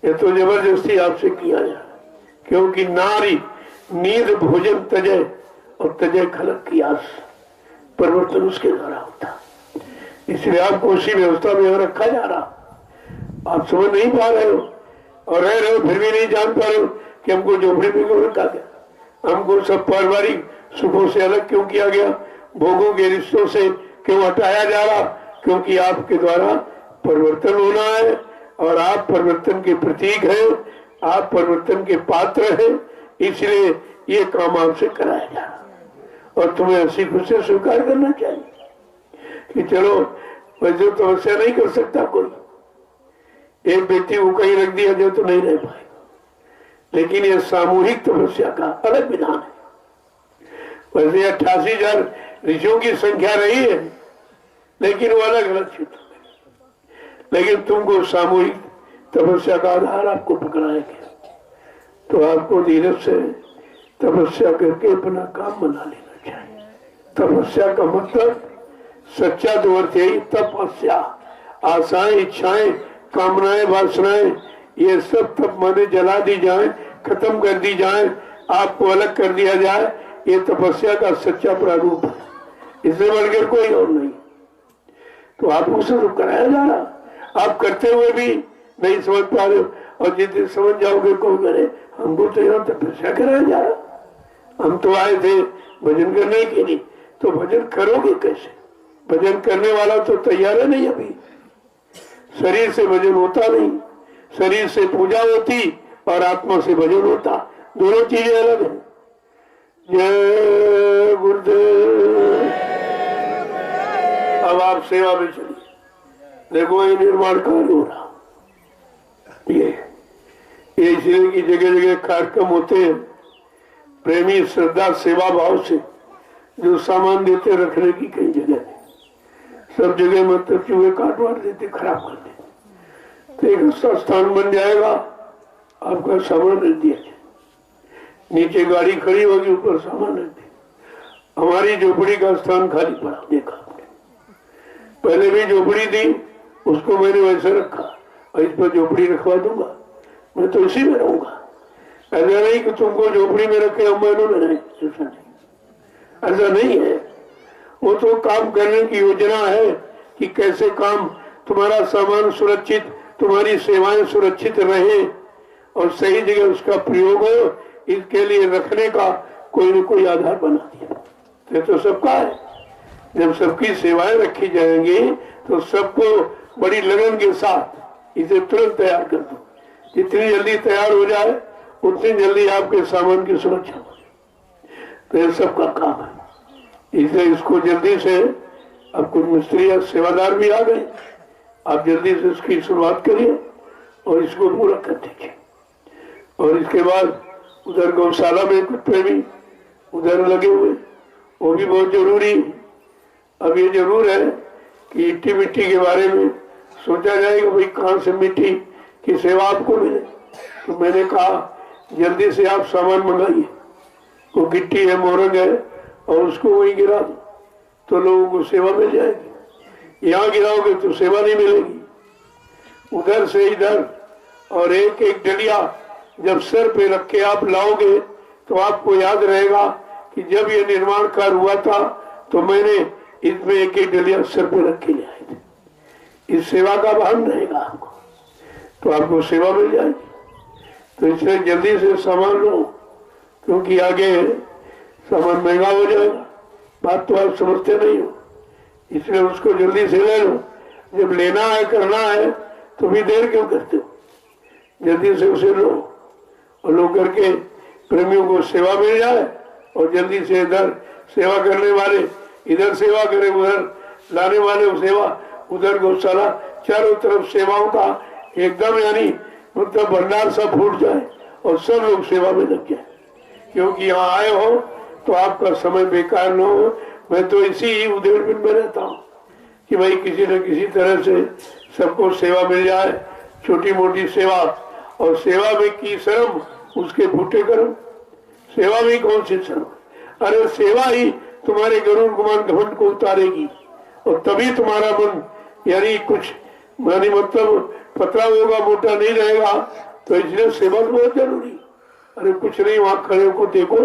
ये तो जबरदस्ती आपसे किया जाए, क्योंकि नारी नींद भोजन तजे, और तजे खलक की आस, परिवर्तन उसके द्वारा होता। इसलिए आपको उसी व्यवस्था में रखा जा रहा, आप समझ नहीं पा रहे हो, और रह रहे हो फिर भी नहीं जान पा रहे हो कि हमको झोपड़ी में क्यों रखा गया, हमको सब पारिवारिक सुखों से अलग क्यों किया गया, भोगों के रिश्तों से क्यों हटाया जा रहा, क्योंकि आपके द्वारा परिवर्तन होना है, और आप परिवर्तन के प्रतीक हैं, आप परिवर्तन के पात्र हैं, इसलिए ये काम आपसे कराया जा रहा, और तुम्हें हंसी खुशी स्वीकार करना चाहिए कि चलो वैसे तपस्या नहीं कर सकता कोई। एक व्यक्ति को कहीं रख दिया जाए तो नहीं रह पाएगा, लेकिन ये सामूहिक तपस्या का अलग विधान है। वैसे 88,000 ऋषियों की संख्या रही है, लेकिन वो अलग अलग क्षेत्र में। लेकिन तुमको सामूहिक तपस्या का आधार आपको पकड़ाया गया, तो आपको धीरज से तपस्या करके अपना काम बना लेना चाहिए। तपस्या का मतलब सच्चा तो अर्थ यही तपस्या। आशाएं, इच्छाएं, कामनाएं, वासनाएं, ये सब तप माने जला दी जाए, खत्म कर दी जाए, आपको अलग कर दिया जाए। ये तपस्या का सच्चा प्रारूप है, इससे बढ़कर कोई और नहीं। तो आपको सब कराया जा रहा, आप करते हुए भी नहीं समझ पा रहे हो, और जिस दिन समझ जाओगे कोई करे हमको तो यहाँ तपस्या कराया जा रहा। हम तो आए थे भजन करने के लिए, तो भजन करोगे कैसे? भजन करने वाला तो तैयार है नहीं। अभी शरीर से भजन होता नहीं, शरीर से पूजा होती और आत्मा से भजन होता, दोनों चीजें अलग है। जय गुरुदेव। अब आप सेवा में चलिए। देखो ये निर्माण कार्य हो रहा, ये इसलिए की जगह जगह कार्यक्रम होते हैं। प्रेमी श्रद्धा सेवा भाव से जो सामान देते रखने की कई जगह है, सब जगह मतलब चूहे काट वाट देते, खराब कर देते। तो एक अच्छा स्थान बन जाएगा, आपका सामान रख दिया जाए, नीचे गाड़ी खड़ी होगी, ऊपर सामान रख दिया। हमारी झोपड़ी का स्थान खाली पड़ा, देखा आपने। पहले भी झोपड़ी थी, उसको मैंने वैसे रखा, और इस पर झोपड़ी रखवा दूंगा, मैं तो इसी में रहूंगा। ऐसा नहीं कि तुमको झोपड़ी में रखे हम महीनों में रहे, ऐसा नहीं, ऐसा नहीं है। वो तो काम करने की योजना है कि कैसे काम, तुम्हारा सामान सुरक्षित, तुम्हारी सेवाएं सुरक्षित रहे और सही जगह उसका प्रयोग हो, इसके लिए रखने का कोई न कोई आधार बना दिया। तो सबका है, जब सबकी सेवाएं रखी जाएंगी तो सबको बड़ी लगन के साथ इसे तुरंत तैयार कर दो। जितनी जल्दी तैयार हो जाए उतनी जल्दी आपके सामान की सुरक्षा हो जाए। तो ये सबका काम है, इसलिए इसको जल्दी से, अब कुछ मिस्त्री या सेवादार भी आ गए, आप जल्दी से इसकी शुरुआत करिए और इसको पूरा कर दीजिए। और इसके बाद उधर गौशाला में कुछ प्रेमी उधर लगे हुए, वो भी बहुत जरूरी। अब ये जरूर है कि इट्टी मिट्टी के बारे में सोचा जाएगा, भाई कहाँ से मिट्टी की सेवा आपको मिले। तो मैंने कहा जल्दी से आप सामान मंगाइए, वो गिट्टी है, मोरंग है, और उसको वहीं गिरा दो तो लोगों को सेवा मिल जाएगी। यहाँ गिराओगे तो सेवा नहीं मिलेगी। उधर से इधर, और एक एक डलिया जब सर पे रख के आप लाओगे तो आपको याद रहेगा कि जब ये निर्माण कार्य हुआ था तो मैंने इसमें एक एक डलिया सर पे रख के ले आए थे। इस सेवा का भान रहेगा आपको, तो आपको सेवा मिल जाएगी। तो इसलिए जल्दी से सामान लो, क्योंकि आगे सामान महंगा हो जाएगा। बात तो आप समझते नहीं हो, इसलिए उसको जल्दी से ले लो। जब लेना है, करना है, तो भी देर क्यों करते हो? जल्दी से उसे लो, और लो करके प्रेमियों को सेवा मिल जाए, और जल्दी से इधर सेवा करने वाले इधर सेवा करें, उधर लाने वाले सेवा, उधर गौशाला, चारों तरफ सेवाओं का एकदम यानी मतलब भंडार सब फूट जाए और सब लोग सेवा में लग जाए। क्योंकि यहाँ आए हो तो आपका समय बेकार न हो। मैं तो इसी उद्देश्य में रहता हूँ कि भाई किसी न किसी तरह से सबको सेवा मिल जाए, छोटी मोटी सेवा। और सेवा में की शर्म, उसके फूटे कर्म। सेवा में कौन सी शर्म? अरे सेवा ही तुम्हारे गरुड़ गुमान घमंड को उतारेगी, और तभी तुम्हारा मन यानी कुछ मानी मतलब पतला होगा, मोटा नहीं रहेगा। तो इसलिए सेवा बहुत जरूरी। अरे कुछ नहीं, वहां खड़े को देखो,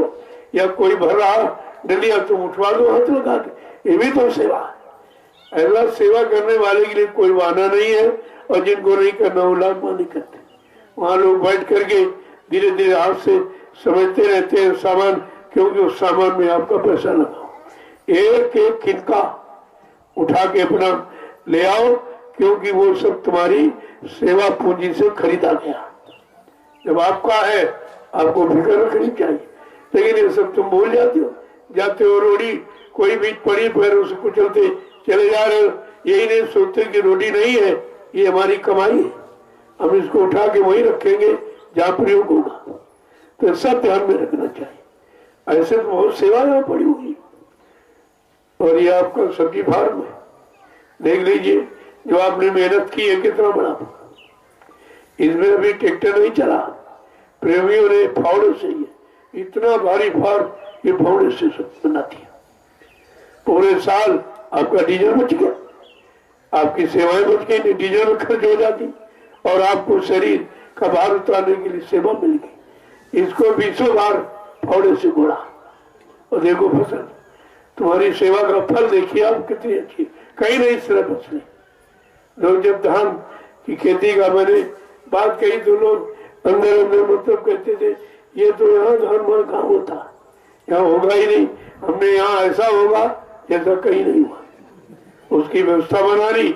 या कोई भर रहा डलिया तुम उठवा दो हाथ लगा के, ये भी तो सेवा है। ऐसा सेवा करने वाले के लिए कोई वादा नहीं है, और जिनको नहीं करना वो लाभ नहीं करते। वहां लोग बैठ करके धीरे धीरे हाथ से समझते रहते हैं सामान, क्योंकि उस सामान में आपका पैसा लगाओ। एक एक खिनका उठा के अपना ले आओ, क्योंकि वो सब तुम्हारी सेवा पूंजी से खरीदा गया। जब आपका है आपको फिक्र रखनी चाहिए, लेकिन ये सब तुम भूल जाते हो। रोड़ी कोई बीच पड़ी, फिर उसे कुचलते चले जा रहे हो, यही नहीं सोचते कि रोटी नहीं है, ये हमारी कमाई है, हम इसको उठा के वहीं रखेंगे जहाँ प्रयोग होगा। तो सब ध्यान में रखना चाहिए। ऐसे तो बहुत सेवाएं पड़ी हुई, और ये आपका सब्जी फार्म है, देख लीजिए जो आपने मेहनत की है कितना बड़ा। इसमें अभी ट्रैक्टर नहीं चला, प्रेमियों ने फावड़े से ये इतना भारी फार्म ये फावड़े से सब बना दिया। पूरे साल आपका डीजल बच गया, आपकी सेवाएं बच गई, डीजल में खर्च हो जाती, और आपको शरीर का भार उतारने के लिए सेवा मिल गई। इसको 20 बार फावड़े से घोड़ा, और देखो फसल, तुम्हारी सेवा का फल देखिए आप कितनी अच्छी, कहीं नहीं सिर्फ फसलें। लोग जब धान की खेती का मैंने बात कही तो लोग अंदर अंदर मतलब कहते थे ये तो यहाँ धान मन कहाँ होता, यहाँ होगा ही नहीं, हमने यहाँ ऐसा होगा जैसा कहीं नहीं हुआ। उसकी व्यवस्था बना ली,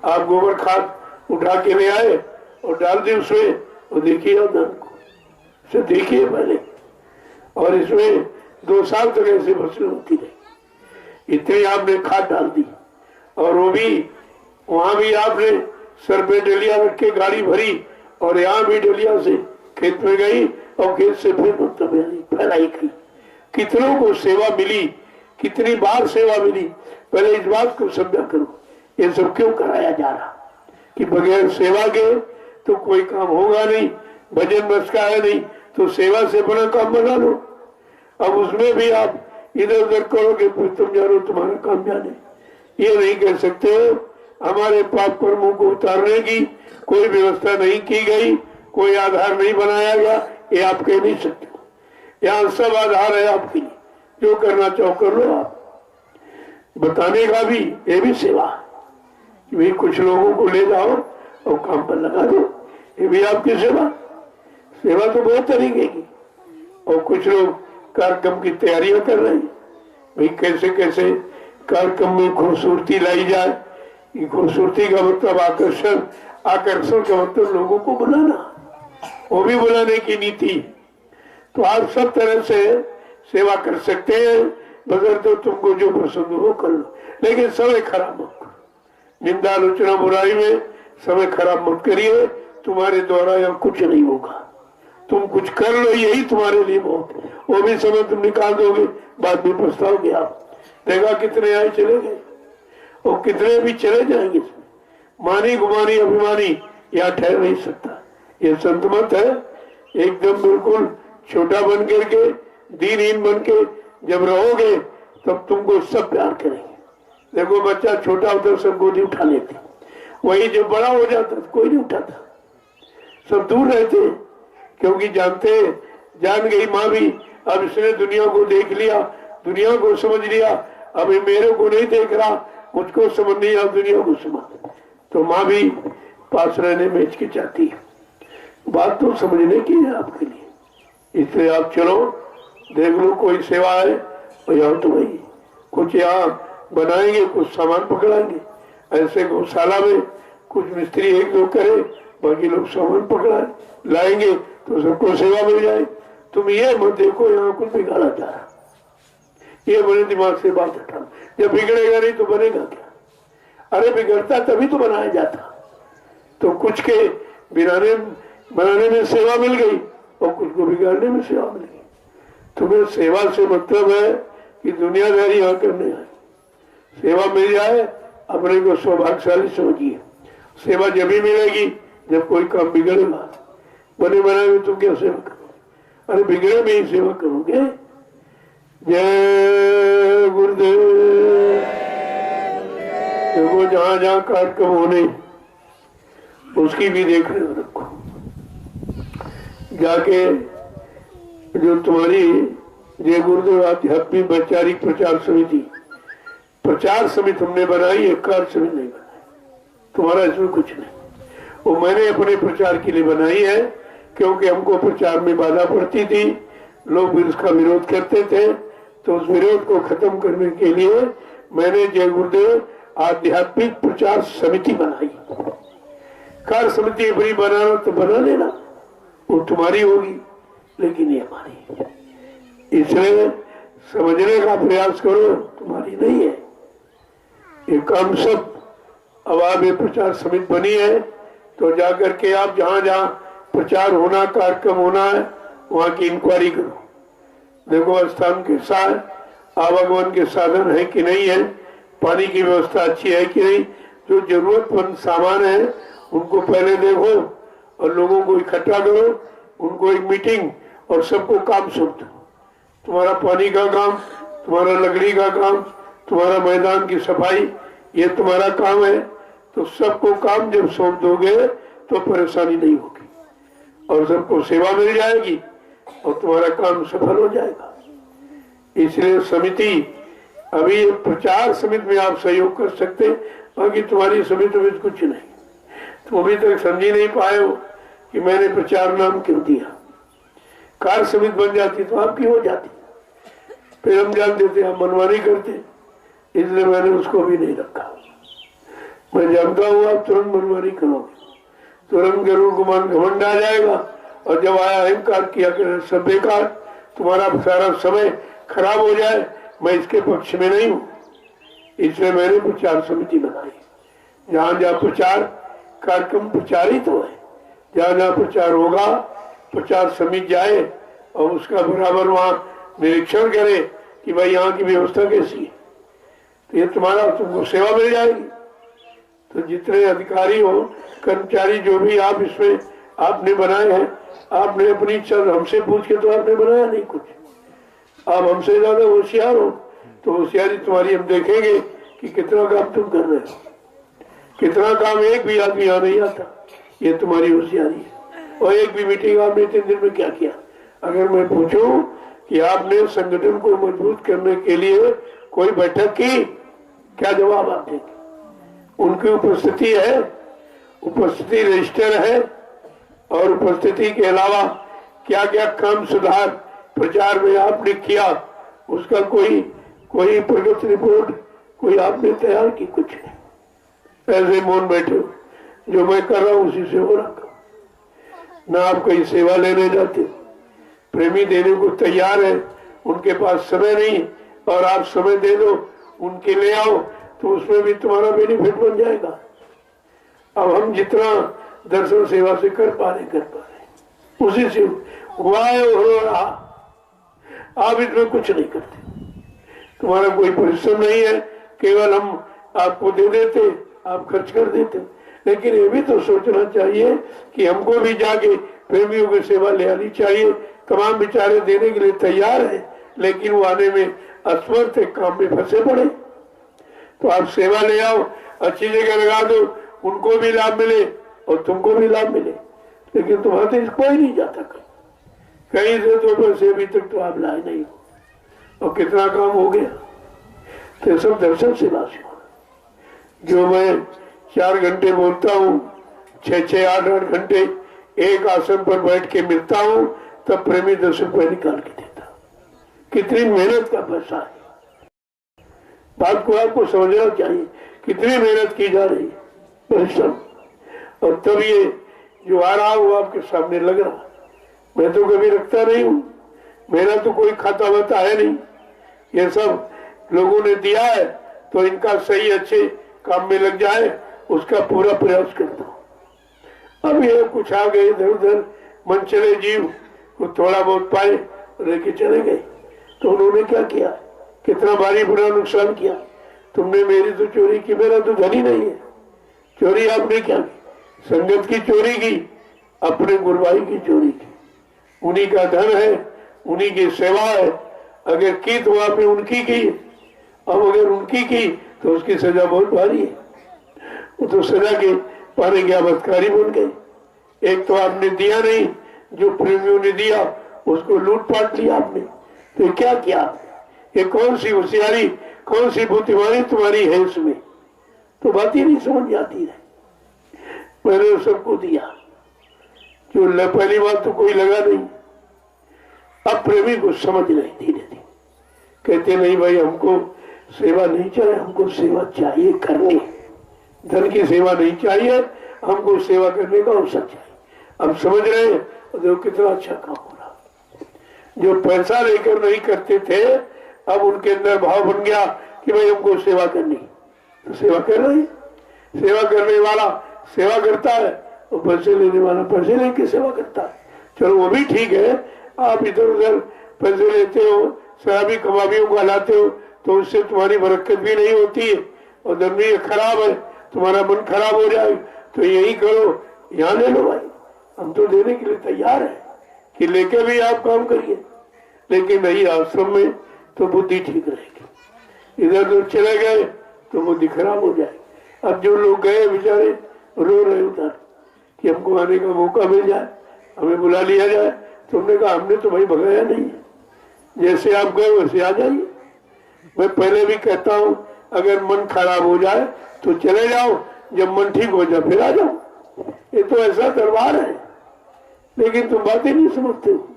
आप गोबर खाद उठा के ले आए और डाल दी उसमें, और देखिए धान को से देखिए पहले, और इसमें 2 साल तक ऐसे फसलें होती रही। इतनी आपने खाद डाल दी, और वो भी वहां भी आपने सर पे डलिया रख के गाड़ी भरी, और यहाँ भी डलिया से खेत में गई, और खेत से फिर मतलब फैलाई गई। कितनों को सेवा मिली, कितनी बार सेवा मिली। पहले इस बात को समझा करो, ये सब क्यों कराया जा रहा कि बगैर सेवा के तो कोई काम होगा नहीं, भजन बस का है नहीं, तो सेवा से बड़ा काम बना लो। अब उसमें भी आप इधर उधर करोगे फिर तुम जानो तुम्हारा काम जाने। ये नहीं कह सकते हमारे पाप कर्मों को उतारने की कोई व्यवस्था नहीं की गई, कोई आधार नहीं बनाया गया, ये आप कह नहीं सकते। यहाँ सब आधार है आपके लिए, जो करना चाहो कर लो। आप बताने का भी ये भी सेवा है, भी कुछ लोगों को ले जाओ और काम पर लगा दो, ये भी आपकी सेवा। सेवा तो बहुत तरीके की। और कुछ लोग कार्यक्रम की तैयारियां कर रहे हैं, भाई कैसे कैसे कार्यक्रम में खूबसूरती लाई जाए। खूबसूरती का मतलब आकर्षण, आकर्षण का मतलब लोगों को बुलाना, वो भी बुलाने की नीति। तो आप सब तरह से सेवा कर सकते हैं, मगर तो तुमको जो पसंद हो कर लो, लेकिन समय खराब मत करो। निंदा आलोचना बुराई में समय खराब मत करिए, तुम्हारे द्वारा यहाँ कुछ नहीं होगा। तुम कुछ कर लो, यही तुम्हारे लिए बहुत है। वो भी समय तुम निकाल दोगे, बाद में पछताओगे। आप देखा कितने आए चले गए, और कितने भी चले जाएंगे। मानी गुमानी अभिमानी यहाँ ठहर नहीं सकता। ये संत मत है, एकदम बिल्कुल छोटा बन करके, दीनहीन बन के जब रहोगे तब तुमको सब प्यार करेंगे। देखो बच्चा छोटा होता सब गोदी उठा लेते, वही जब बड़ा हो जाता तो कोई नहीं उठाता, सब दूर रहते, क्योंकि जानते जान गई माँ भी अब इसने दुनिया को देख लिया, दुनिया को समझ लिया, अब ये मेरे को नहीं देख रहा, मुझको समझ नहीं आ, दुनिया को समझ। तो माँ भी पास रहने में हिचकिचाती है। बात तो समझने की है आपके लिए, इसलिए आप चलो देख लो कोई सेवा है और यहाँ तो भाई कुछ यहाँ बनाएंगे, कुछ सामान पकड़ाएंगे। ऐसे गौशाला में कुछ मिस्त्री 1-2 करे, बाकी लोग सामान पकड़ाए लाएंगे तो सबको सेवा मिल जाए। तुम ये मत देखो यहाँ कुछ बिगाड़ा जा रहा, ये बड़े दिमाग से बात हटा। जब बिगड़ेगा नहीं तो बनेगा क्या? अरे बिगड़ता तभी तो बनाया जाता। तो कुछ के बनाने में सेवा मिल गई और कुछ को बिगाड़ने में सेवा मिल गई। तुम्हें सेवा से मतलब है कि दुनियादारी यहाँ करने आए, सेवा मिल जाए अपने को सौभाग्यशाली समझिए। सेवा जब ही मिलेगी जब कोई काम बिगड़ेगा। बने बनाए में तुम क्या सेवा करोगे? अरे बिगड़े में ही सेवा करोगे। जय गुरुदेव। देखो जहां जहां कार्यक्रम होने उसकी भी देख रखो, जाके जो तुम्हारी जय गुरुदेव आध्यात्मिक वैचारिक प्रचार समिति हमने बनाई है, कार्य समिति नहीं बनाई। तुम्हारा इसमें कुछ नहीं, वो मैंने अपने प्रचार के लिए बनाई है, क्योंकि हमको प्रचार में बाधा पड़ती थी, लोग भी उसका विरोध करते थे। तो उस विरोध को खत्म करने के लिए मैंने जय गुरुदेव आध्यात्मिक प्रचार समिति बनाई। कार्य समिति अपनी बनाना तो बना लेना, वो तुम्हारी होगी, लेकिन ये हमारी। इसलिए समझने का प्रयास करो, तुम्हारी नहीं है ये काम। सब अब आप ये प्रचार समिति बनी है तो जाकर के आप जहाँ जहाँ प्रचार होना, कार्यक्रम होना है, वहाँ की इंक्वायरी करो। देखो स्थान कैसा है, आवागमन के साधन है कि नहीं है, पानी की व्यवस्था अच्छी है कि नहीं, जो जरूरतमंद सामान है उनको पहले देखो और लोगों को इकट्ठा करो, उनको एक मीटिंग और सबको काम सौंप दो। तुम्हारा पानी का काम, तुम्हारा लकड़ी का काम, तुम्हारा मैदान की सफाई, ये तुम्हारा काम है। तो सबको काम जब सौंप दोगे तो परेशानी नहीं होगी और सबको सेवा मिल जाएगी और तुम्हारा काम सफल हो जाएगा। इसलिए समिति, अभी प्रचार समिति में आप सहयोग कर सकते, बाकी तुम्हारी समिति में कुछ नहीं। तुम अभी तक समझी नहीं पाए हो कि मैंने प्रचार नाम क्यों दिया। कार्य समिति बन जाती तो आपकी हो जाती, फिर हम जान देते हम मनमानी करते, इसलिए मैंने उसको भी नहीं रखा। मैं जानता हूँ आप तुरंत मनमानी करोगे, तुरंत गरुड़ गुमान घमंड आ जाएगा और जब आया अहंकार किया कर सब बेकार, तुम्हारा सारा समय खराब हो जाए। मैं इसके पक्ष में नहीं हूँ, इसलिए मैंने प्रचार समिति बनाई। जहाँ जहाँ प्रचार कार्यक्रम प्रचारित हो, जहाँ जहाँ प्रचार होगा प्रचार समिति जाए और उसका बराबर वहाँ निरीक्षण करे कि भाई यहाँ की व्यवस्था कैसी है, तो ये तुम्हारा, तुमको सेवा मिल जाएगी। तो जितने अधिकारी हो, कर्मचारी, जो भी आप इसमें आपने बनाए हैं, आपने अपनी इच्छा हमसे पूछ के तो आपने बनाया नहीं कुछ, आप हमसे ज्यादा होशियार हो, तो होशियारी तुम्हारी हम देखेंगे कि कितना काम तुम कर रहे हो, कितना काम एक भी आदमी यहाँ नहीं आता, ये तुम्हारी होशियारी है। और एक भी मीटिंग आपने 3 दिन में क्या किया? अगर मैं पूछूं कि आपने संगठन को मजबूत करने के लिए कोई बैठक की, क्या जवाब आप देंगे? उनकी उपस्थिति है, उपस्थिति रजिस्टर है, और उपस्थिति के अलावा क्या क्या काम सुधार प्रचार में आपने किया, उसका कोई प्रगति रिपोर्ट कोई आपने तैयार की? कुछ नहीं। ऐसे मौन बैठे हो, जो मैं कर रहा हूँ उसी से हो रहा। ना आप कहीं सेवा लेने जाते, प्रेमी देने को तैयार है, उनके पास समय नहीं, और आप समय दे दो, उनके ले आओ, तो उसमें भी तुम्हारा बेनिफिट बन जाएगा। अब हम जितना दर्शन सेवा से कर पा रहे उसी से हुआ है, हो रहा। आप इसमें कुछ नहीं करते, तुम्हारा कोई परिश्रम नहीं है, केवल हम आपको दे देते, आप खर्च कर देते। लेकिन ये भी तो सोचना चाहिए कि हमको भी जाके प्रेमियों की सेवा ले आनी चाहिए। तमाम बेचारे देने के लिए तैयार है, लेकिन वो आने में असमर्थ है, काम में फंसे पड़े। तो आप सेवा ले आओ, अच्छी जगह लगा दो, उनको भी लाभ मिले और तुमको भी लाभ मिले। लेकिन तुम्हारे से कोई नहीं जाता, कहीं से तो पैसे अभी तक तो आप लाए नहीं हो, और कितना काम हो गया। तो सब दर्शन सेवा से हो। जो मैं 4 घंटे बोलता हूँ, 6-6, 8-8 घंटे एक आसन पर बैठ के मिलता हूँ, तब प्रेमी 10 रुपए निकाल के देता। कितनी मेहनत का पैसा है, बात को आपको समझना चाहिए, कितनी मेहनत की जा रही है, परिश्रम। और तब ये जो आ रहा वो आपके सामने लग रहा। मैं तो कभी रखता नहीं हूँ, मेरा तो कोई खाता वाता है नहीं, ये सब लोगों ने दिया है, तो इनका सही अच्छे काम में लग जाए, उसका पूरा प्रयास करता हूँ। अब ये कुछ आ गए इधर उधर मन चले जीव को थोड़ा बहुत पाए लेके चले गए, तो उन्होंने क्या किया, कितना भारी बुरा नुकसान किया। तुमने मेरी तो चोरी की, मेरा तो धन ही नहीं है। चोरी आपने क्या की? संगत की चोरी की, अपने गुरुभाई की चोरी की। उन्हीं का धन है, उन्हीं की सेवा है, अगर की तो आपने उनकी की, अब अगर उनकी की तो उसकी सजा बहुत भारी है। वो तो सजा के पाने के बदकारी बन गए। एक तो आपने दिया नहीं, जो प्रेमियों ने दिया उसको लूटपाट लिया आपने, तो क्या किया? ये कौन सी होशियारी, कौन सी बुद्धिमानी तुम्हारी है इसमें? तो बात ही नहीं समझ आती है। मैंने सबको दिया, जो पहली बात तो कोई लगा नहीं। अब प्रेमी को समझ रहे धीरे धीरे, कहते नहीं भाई हमको सेवा नहीं चाहिए, हमको सेवा चाहिए करनी, धन की सेवा नहीं चाहिए, हमको सेवा करने का अवसर चाहिए। अब समझ रहे हैं, देखो कितना अच्छा काम हो रहा। जो पैसा लेकर नहीं करते थे, अब उनके अंदर भाव बन गया कि भाई हमको सेवा करनी, तो सेवा कर रहे हैं। सेवा करने वाला सेवा करता है और पैसे लेने वाला पैसे लेके सेवा करता है। चलो वो भी ठीक है, आप इधर उधर पैसे लेते हो, शराबी कबाबियों को हलाते हो तो उससे तुम्हारी बरकत भी नहीं होती है और धन भी खराब है, तुम्हारा मन खराब हो जाए। तो यही करो, यहाँ ले लो भाई, हम तो देने के लिए तैयार है कि लेके भी आप काम करिए, लेकिन नहीं आश्रम में तो बुद्धि ठीक रहेगी। इधर उधर चले गए तो बुद्धि खराब हो जाएगी। अब जो लोग गए बेचारे रो रहे उधर कि हमको आने का मौका मिल जाए, हमें बुला लिया जाए। तुमने कहा हमने तो भाई भगाया नहीं, जैसे आप गए वैसे आ जाइए। मैं पहले भी कहता हूँ अगर मन खराब हो जाए तो चले जाओ, जब मन ठीक हो जाए फिर आ जाओ। ये तो ऐसा दरबार है, लेकिन तुम बातें नहीं समझते हो।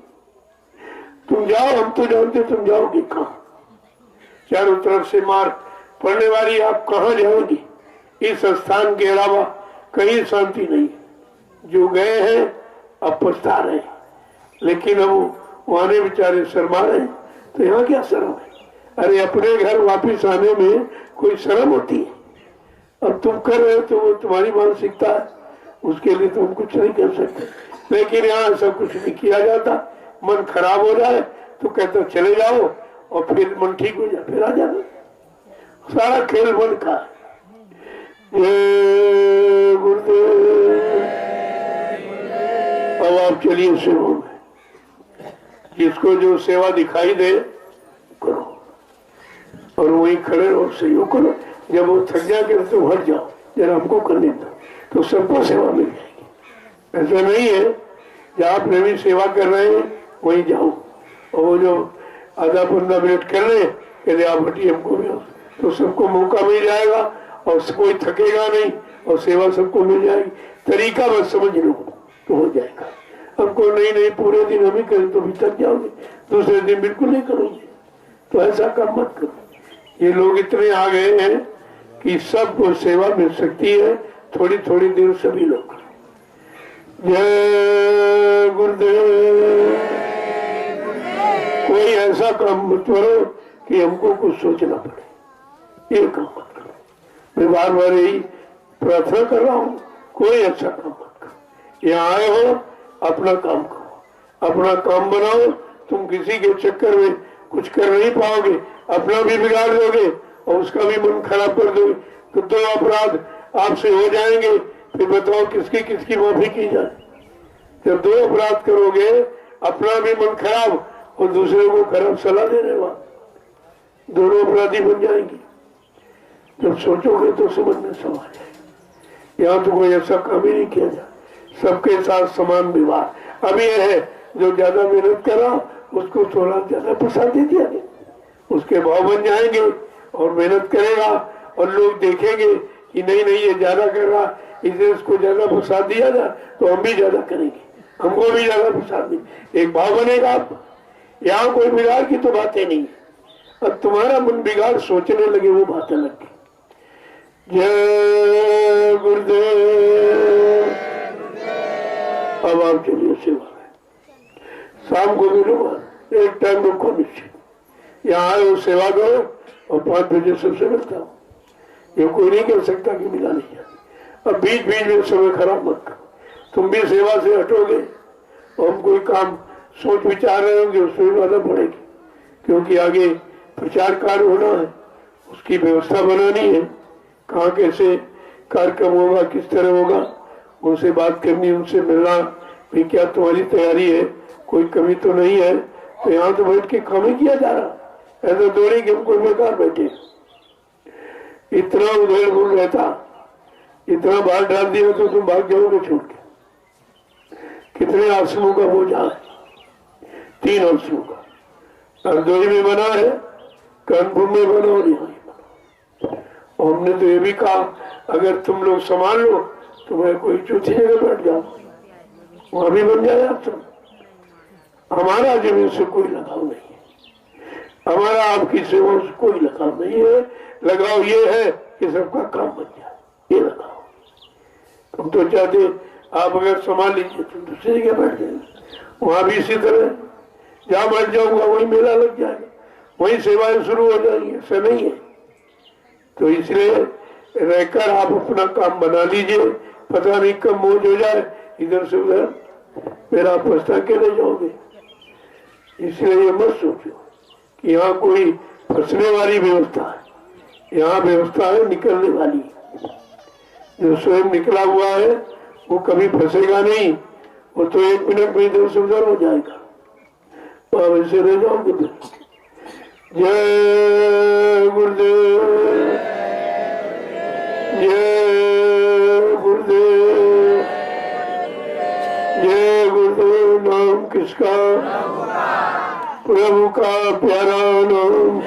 तुम जाओ, हम तो जानते, तुम जाओगे कहाँ? चारों तरफ से मार पड़ने वाली, आप कहाँ जाओगी? इस स्थान के अलावा कहीं शांति नहीं। जो गए हैं अब पछता रहे, लेकिन अब वहां बेचारे शर्मा रहे, तो यहाँ क्या शर्म है? अरे अपने घर वापिस आने में कोई शर्म होती है? अब तुम कर रहे हो तो वो तुम्हारी मानसिकता है, उसके लिए तुम कुछ नहीं कर सकते। लेकिन यहाँ सब कुछ नहीं किया जाता। मन खराब हो जाए तो कहते चले जाओ और फिर मन ठीक हो जाए फिर आ जाओ। सारा खेल मन का। जय गुरुदेव। अब आप चलिए सेवा में, जिसको जो सेवा दिखाई दे करो और वहीं खड़े रहो, सहयोग करो। जब वो थक जाए तो हट जाओ, जरा हमको करने दो, तो सबको सेवा मिल जाएगी। ऐसा नहीं है जहाँ आप भी सेवा कर रहे हैं वहीं जाओ, और वो जो आधा 15 मिनट कर रहे हैं कहते आप हटिए हमको भी, तो सबको मौका मिल जाएगा और कोई थकेगा नहीं और सेवा सबको मिल जाएगी। तरीका बस समझ लो तो हो जाएगा। हमको नहीं पूरे दिन हम ही करें तो भी थक जाओगे, दूसरे दिन बिल्कुल नहीं करोगे। तो ऐसा काम मत करो। ये लोग इतने आ गए हैं कि सबको सेवा मिल सकती है, थोड़ी थोड़ी देर सभी लोग। जय गुरुदेव। कोई ऐसा काम मत करो कि हमको कुछ सोचना पड़े, ये काम मत करो। मैं बार बार यही प्रार्थना कर रहा हूँ, कोई ऐसा काम मत करो। यहाँ आए हो अपना काम करो, अपना काम बनाओ। तुम किसी के चक्कर में कुछ कर नहीं पाओगे, अपना भी बिगाड़ दोगे और उसका भी मन खराब कर दोगे, तो 2 अपराध आपसे हो जाएंगे। फिर बताओ किसकी किसकी माफी की जाए? जब 2 अपराध करोगे, अपना भी मन खराब और दूसरे को खराब सलाह देने वाला, दोनों अपराधी बन जाएंगे। जब सोचोगे तो समझ में सब आ जाएगा। यहाँ तो कोई ऐसा काम ही नहीं किया जाए, सबके साथ समान व्यवहार। अब यह है जो ज्यादा मेहनत करा उसको थोड़ा ज्यादा प्रसाद दे दिया, उसके भाव बन जाएंगे और मेहनत करेगा और लोग देखेंगे कि नहीं ये ज्यादा कर रहा, इसलिए उसको ज्यादा प्रसाद दिया जाए तो हम भी ज्यादा करेंगे, हमको भी ज्यादा प्रसाद देंगे। एक भाव बनेगा। आप यहाँ कोई बिगाड़ की तो बातें नहीं, अब तुम्हारा मन बिगाड़ सोचने लगे वो बातें लगे। जय गुरुदेव। अब आप चलिए सेवा में, शाम को मिलूंगा, एक टाइम रखो निश्चित, यहाँ आए सेवा करो और 5 बजे सबसे मिलता हूँ। ये कोई नहीं कह सकता कि मिला नहीं जाए। अब बीच बीच में समय खराब मत करो, तुम भी सेवा से हटोगे और हम कोई काम सोच विचार रहे होंगे उसमें ज्यादा पड़ेगी, क्योंकि आगे प्रचार कार्य होना है, उसकी व्यवस्था बनानी है। कहाँ कैसे कार्यक्रम होगा, किस तरह होगा, उनसे बात करनी, उनसे मिलना भी, क्या तुम्हारी तैयारी है, कोई कमी तो नहीं है। तो यहाँ तो बैठ के काम ही किया जा रहा, ऐसा दौड़े कि हम कोई बेकार बैठे। इतना उधेड़ बुल रहता, इतना बाहर डाल दिया तो तुम भाग जाओगे छोड़ के। कितने आंसुओं का बोझा है, 3 आंसुओं का। हरदोई में बना है, कानपुर में बना और यहाँ बना। और हमने तो ये भी कहा अगर तुम लोग संभाल लो तो मैं कोई चौथी जगह बैठ जाओ, वहां भी बन जाए आप तुम। हमारा जमीन से कोई लगाव नहीं है, हमारा आपकी सेवा से कोई लगाव नहीं है। लगाव ये है कि सबका काम बन जाए, ये लगाव। तुम तो चाहते आप अगर संभाल लीजिए तुम दूसरी जगह बैठ जाएंगे, वहां भी इसी तरह जहां बैठ जाऊंगा वही मेला लग जाएगा, वही सेवाएं शुरू हो जाएंगी। ऐसा नहीं है। तो इसलिए रहकर आप अपना काम बना लीजिए, पता नहीं कब मौज हो जाए इधर से उधर मेरा फंसा के ले जाओगे। इसलिए ये मत सोचो कि यहाँ कोई फंसने वाली व्यवस्था है, यहाँ व्यवस्था है निकलने वाली। जो स्वयं निकला हुआ है वो कभी फंसेगा नहीं, वो तो 1 मिनट में इधर से उधर हो जाएगा। तो आप ऐसे रह जाओगे। जय गुरुदेव, जय गुरुदेव, जय गुरुदेव। नाम किसका? प्रभु का प्यारा नाम।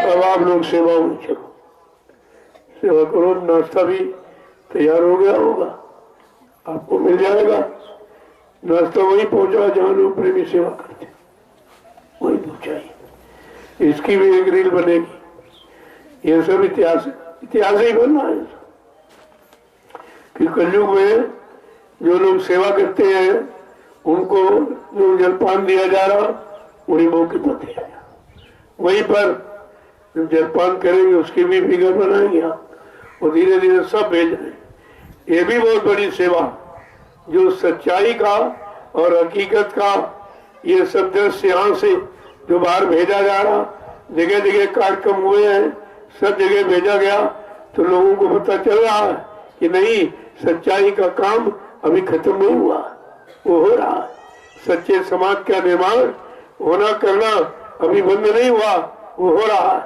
अब आप लोग सेवा में चलो, सेवा करो। नाश्ता भी तैयार हो गया होगा, आपको मिल जाएगा। नाश्ता वहीं पहुंचा जहाँ लोग प्रेमी सेवा करते, वहीं पहुंचाइए। इसकी भी एक रील बनेगी। ये सब इतिहास ही बनना है कि कलयुग में जो लोग सेवा करते हैं उनको जो जलपान दिया जा रहा उन्हीं मौके पर दिया जा, वहीं पर जब जलपान करेंगे उसकी भी फिगर बनाएंगे आप, और धीरे धीरे सब भेज रहे। ये भी बहुत बड़ी सेवा, जो सच्चाई का और हकीकत का ये सब दृश्य यहाँ से जो बाहर भेजा जा रहा, जगह जगह कार्यक्रम हुए हैं, सब जगह भेजा गया, तो लोगों को पता चल रहा है कि नहीं, सच्चाई का काम अभी खत्म नहीं हुआ, वो हो रहा है। सच्चे समाज का निर्माण होना करना अभी बंद नहीं हुआ, वो हो रहा है।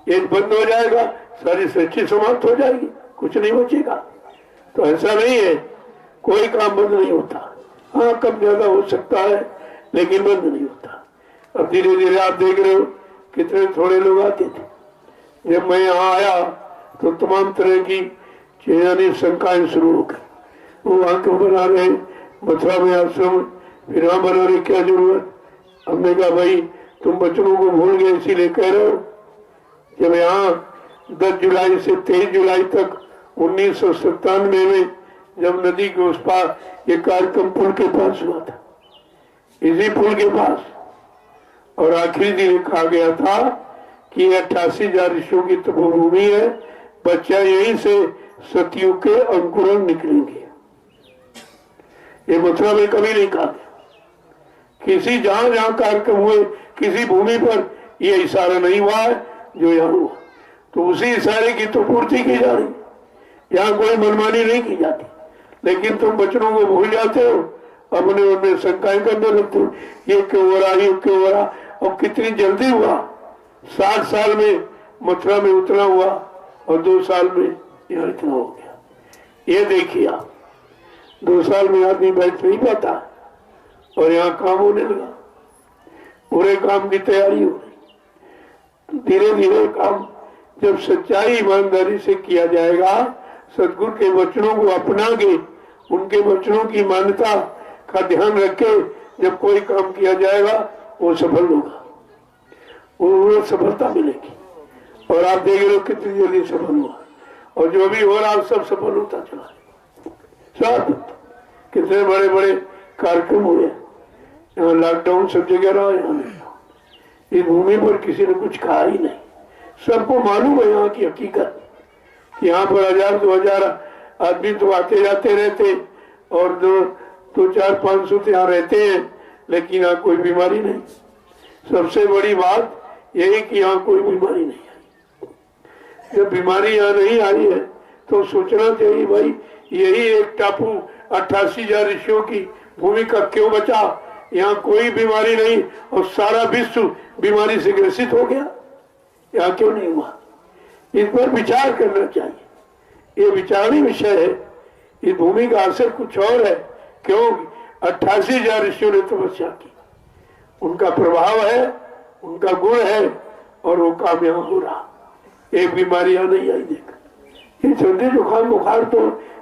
ये बंद हो जाएगा सारी सच्ची समाप्त हो जाएगी, कुछ नहीं बचेगा। तो ऐसा नहीं है, कोई काम बंद नहीं होता। हाँ, कम ज्यादा हो सकता है लेकिन बंद नहीं होता। अब धीरे धीरे आप देख रहे हो कितने थोड़े लोग आते थे। जब मैं यहाँ आया तो तमाम तरह की यानी शंकाएं शुरू हो गई। वो वहां क्यों बना रहे, मथुरा में आश्रम, फिर वहां बनाने क्या जरूरत। हमने कहा भाई तुम बच्चों को भूल गए इसीलिए कह रहे हो। जब यहाँ 10 जुलाई से 23 जुलाई तक 1997 में जब नदी के उस पार ये कार्यक्रम पुल के पास हुआ था, इसी पुल के पास, और आखिरी दिन कहा गया था कि 88,000 ऋषियों की तपोभूमि है, बच्चा यहीं से सतयुग के अंकुरन निकलेंगे। ये मथुरा में कभी नहीं कहा गया। किसी जहां जहां कार्यक्रम हुए किसी भूमि पर यह इशारा नहीं हुआ है जो यहाँ हुआ। तो उसी इशारे की तो पूर्ति की जा रही, यहाँ कोई मनमानी नहीं की जाती। लेकिन तुम बच्चों को भूल जाते हो, अपने उनमें शंकाएं करने लगते हो, ये क्यों हो रहा, ये क्यों हो रहा। और कितनी जल्दी हुआ, 60 साल में मथुरा में उतना हुआ और 2 साल में यहाँ इतना हो गया। ये देखिए आप, 2 साल में आदमी बैठ नहीं पाता और यहाँ काम होने लगा, पूरे काम की तैयारी हो रही। धीरे धीरे काम जब सच्चाई ईमानदारी से किया जाएगा, सदगुरु के वचनों को अपना के, उनके वचनों की मान्यता का ध्यान रख के जब कोई काम किया जाएगा वो सफल होगा, वो सफलता मिलेगी। और आप देख रहे हो कितनी जल्दी सफल हुआ, और जो भी हो रहा सब सफल होता चला। सब कितने बड़े बड़े कार्यक्रम हुए, यहाँ लॉकडाउन सब जगह रहा, यहाँ इस भूमि पर किसी ने कुछ कहा ही नहीं। सबको मालूम है यहाँ की हकीकत, कि यहाँ पर 1000-2000 आदमी तो आते जाते रहते और 2-4-500 यहाँ रहते हैं, लेकिन यहाँ कोई बीमारी नहीं। सबसे बड़ी बात यही कि यहाँ कोई बीमारी नहीं आई। जब बीमारी यहाँ नहीं आई है तो सोचना चाहिए भाई, यही एक टापू 88,000 ऋषियों की भूमि का क्यों बचा, यहाँ कोई बीमारी नहीं और सारा विश्व बीमारी से ग्रसित हो गया, यहाँ क्यों नहीं हुआ। इस पर विचार करना चाहिए, ये विचारणीय विषय है। इस भूमि का असर कुछ और है, क्यों 88,000 ऋषियों ने तपस्या की, उनका प्रभाव है, उनका गुण है, और वो काम यहाँ हो रहा। एक बीमारी यहाँ नहीं आई। देख, ये सर्दी जुकाम बुखार तो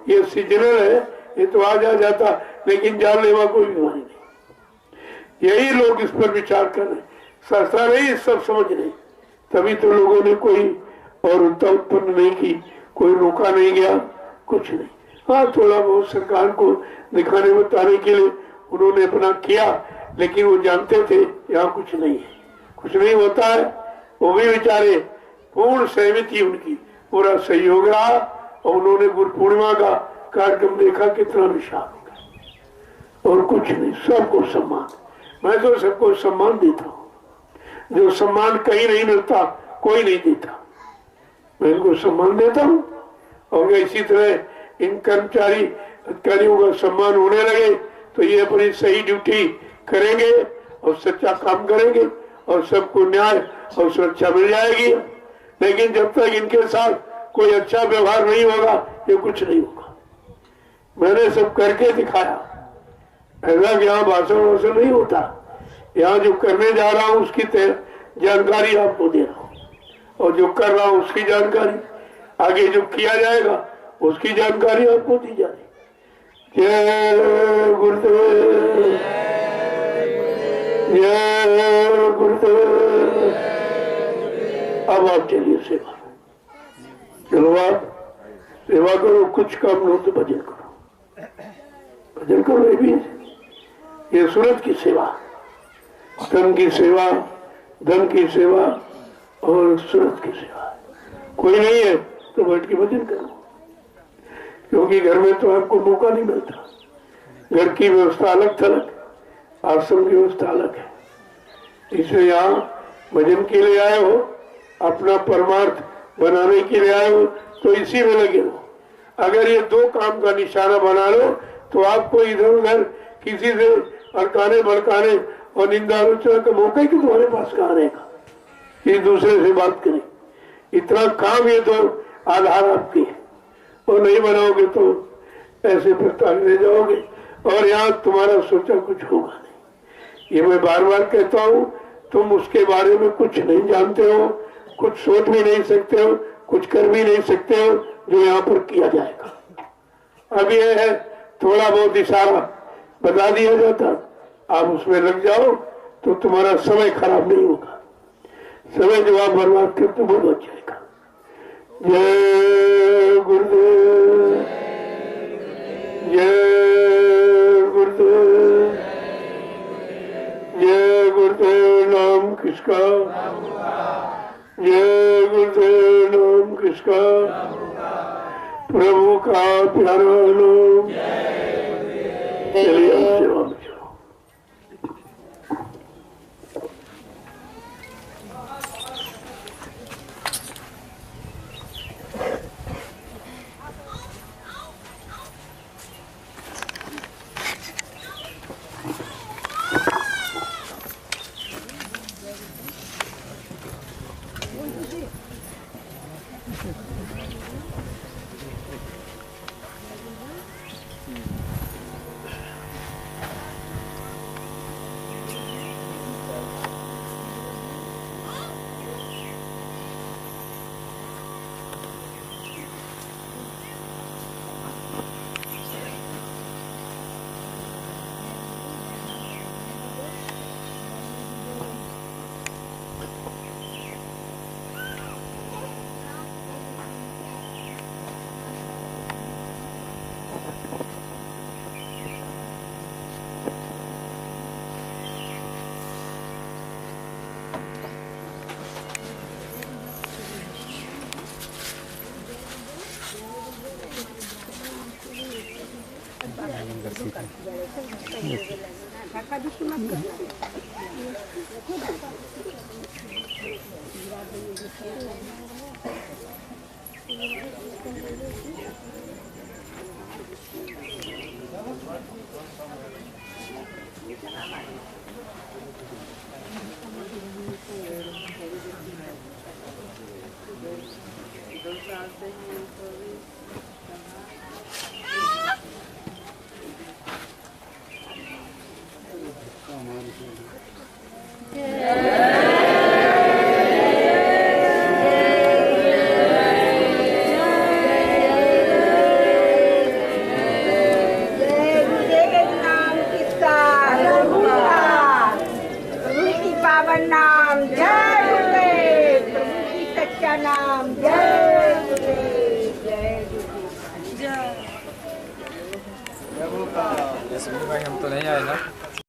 ये सीजनल है, ये तो आ जाता, लेकिन जानलेवा कोई बीमारी नहीं। यही लोग इस पर विचार कर रहे, शास्त्र नहीं सब समझ रहे, तभी तो लोगों ने कोई और उत्पन्न नहीं की, कोई रोका नहीं गया, कुछ नहीं। हाँ, थोड़ा बहुत सरकार को दिखाने बताने के लिए उन्होंने अपना किया, लेकिन वो जानते थे यहाँ कुछ नहीं है, कुछ नहीं होता है। वो भी बेचारे पूर्ण सहमति उनकी, पूरा सहयोग रहा और उन्होंने गुरु पूर्णिमा का कार्यक्रम देखा, कितना विशाल हो गया। और कुछ नहीं, सबको सम्मान। मैं तो सबको सम्मान देता हूँ, जो सम्मान कहीं नहीं मिलता, कोई नहीं देता, मैं इनको सम्मान देता हूँ। और इसी तरह इन कर्मचारी अधिकारियों का सम्मान होने लगे तो ये अपनी सही ड्यूटी करेंगे और सच्चा काम करेंगे और सबको न्याय और सुरक्षा मिल जाएगी। लेकिन जब तक इनके साथ कोई अच्छा व्यवहार नहीं होगा, ये कुछ नहीं होगा। मैंने सब करके दिखाया। ऐसा कि यहाँ भाषण नहीं होता, यहाँ जो करने जा रहा हूँ उसकी जानकारी आपको दे रहा हूँ, और जो कर रहा हूँ उसकी जानकारी, आगे जो किया जाएगा उसकी जानकारी आपको दी जा रही। जय गुरुदेव, जय गुरुदेव। अब आप चलिए सेवा, चलो आप सेवा करो, कुछ काम लो तो भजन करो, भजन करो। ये सूरत की सेवा, तन की सेवा, धन की सेवा और सूरत की सेवा। कोई नहीं है तो बैठ के भजन करो, क्योंकि घर में तो आपको मौका नहीं मिलता। घर की व्यवस्था अलग थलग, आश्रम की व्यवस्था अलग है। इसलिए यहाँ भजन के लिए आए हो, अपना परमार्थ बनाने के लिए आए हो, तो इसी में लगे हो। अगर ये दो काम का निशाना बना लो तो आपको इधर उधर किसी से अड़काने भड़काने और निंदा आलोचना का मौका ही कि तुम्हारे पास कहाँ रहेगा, एक दूसरे से बात करें। इतना काम ये तो आधार आपकी है, और नहीं बनाओगे तो ऐसे प्रताड़े जाओगे और यहाँ तुम्हारा सोचा कुछ होगा नहीं। ये मैं बार बार कहता हूँ, तुम उसके बारे में कुछ नहीं जानते हो, कुछ सोच भी नहीं सकते हो, कुछ कर भी नहीं सकते हो जो यहाँ पर किया जाएगा। अब ये है थोड़ा बहुत इशारा बता दिया जाता, आप उसमें लग जाओ तो तुम्हारा समय खराब नहीं होगा। समय जो आप बर्बाद करते वो बच जाएगा। जय गुरुदेव, जय गुरुदेव, जय गुरुदेव। नाम किसका, जय गुरुदेव। नाम किसका, प्रभु का प्यारा नाम। चलिए आप सेवा में चलो। भाई हम तो नहीं आए ना।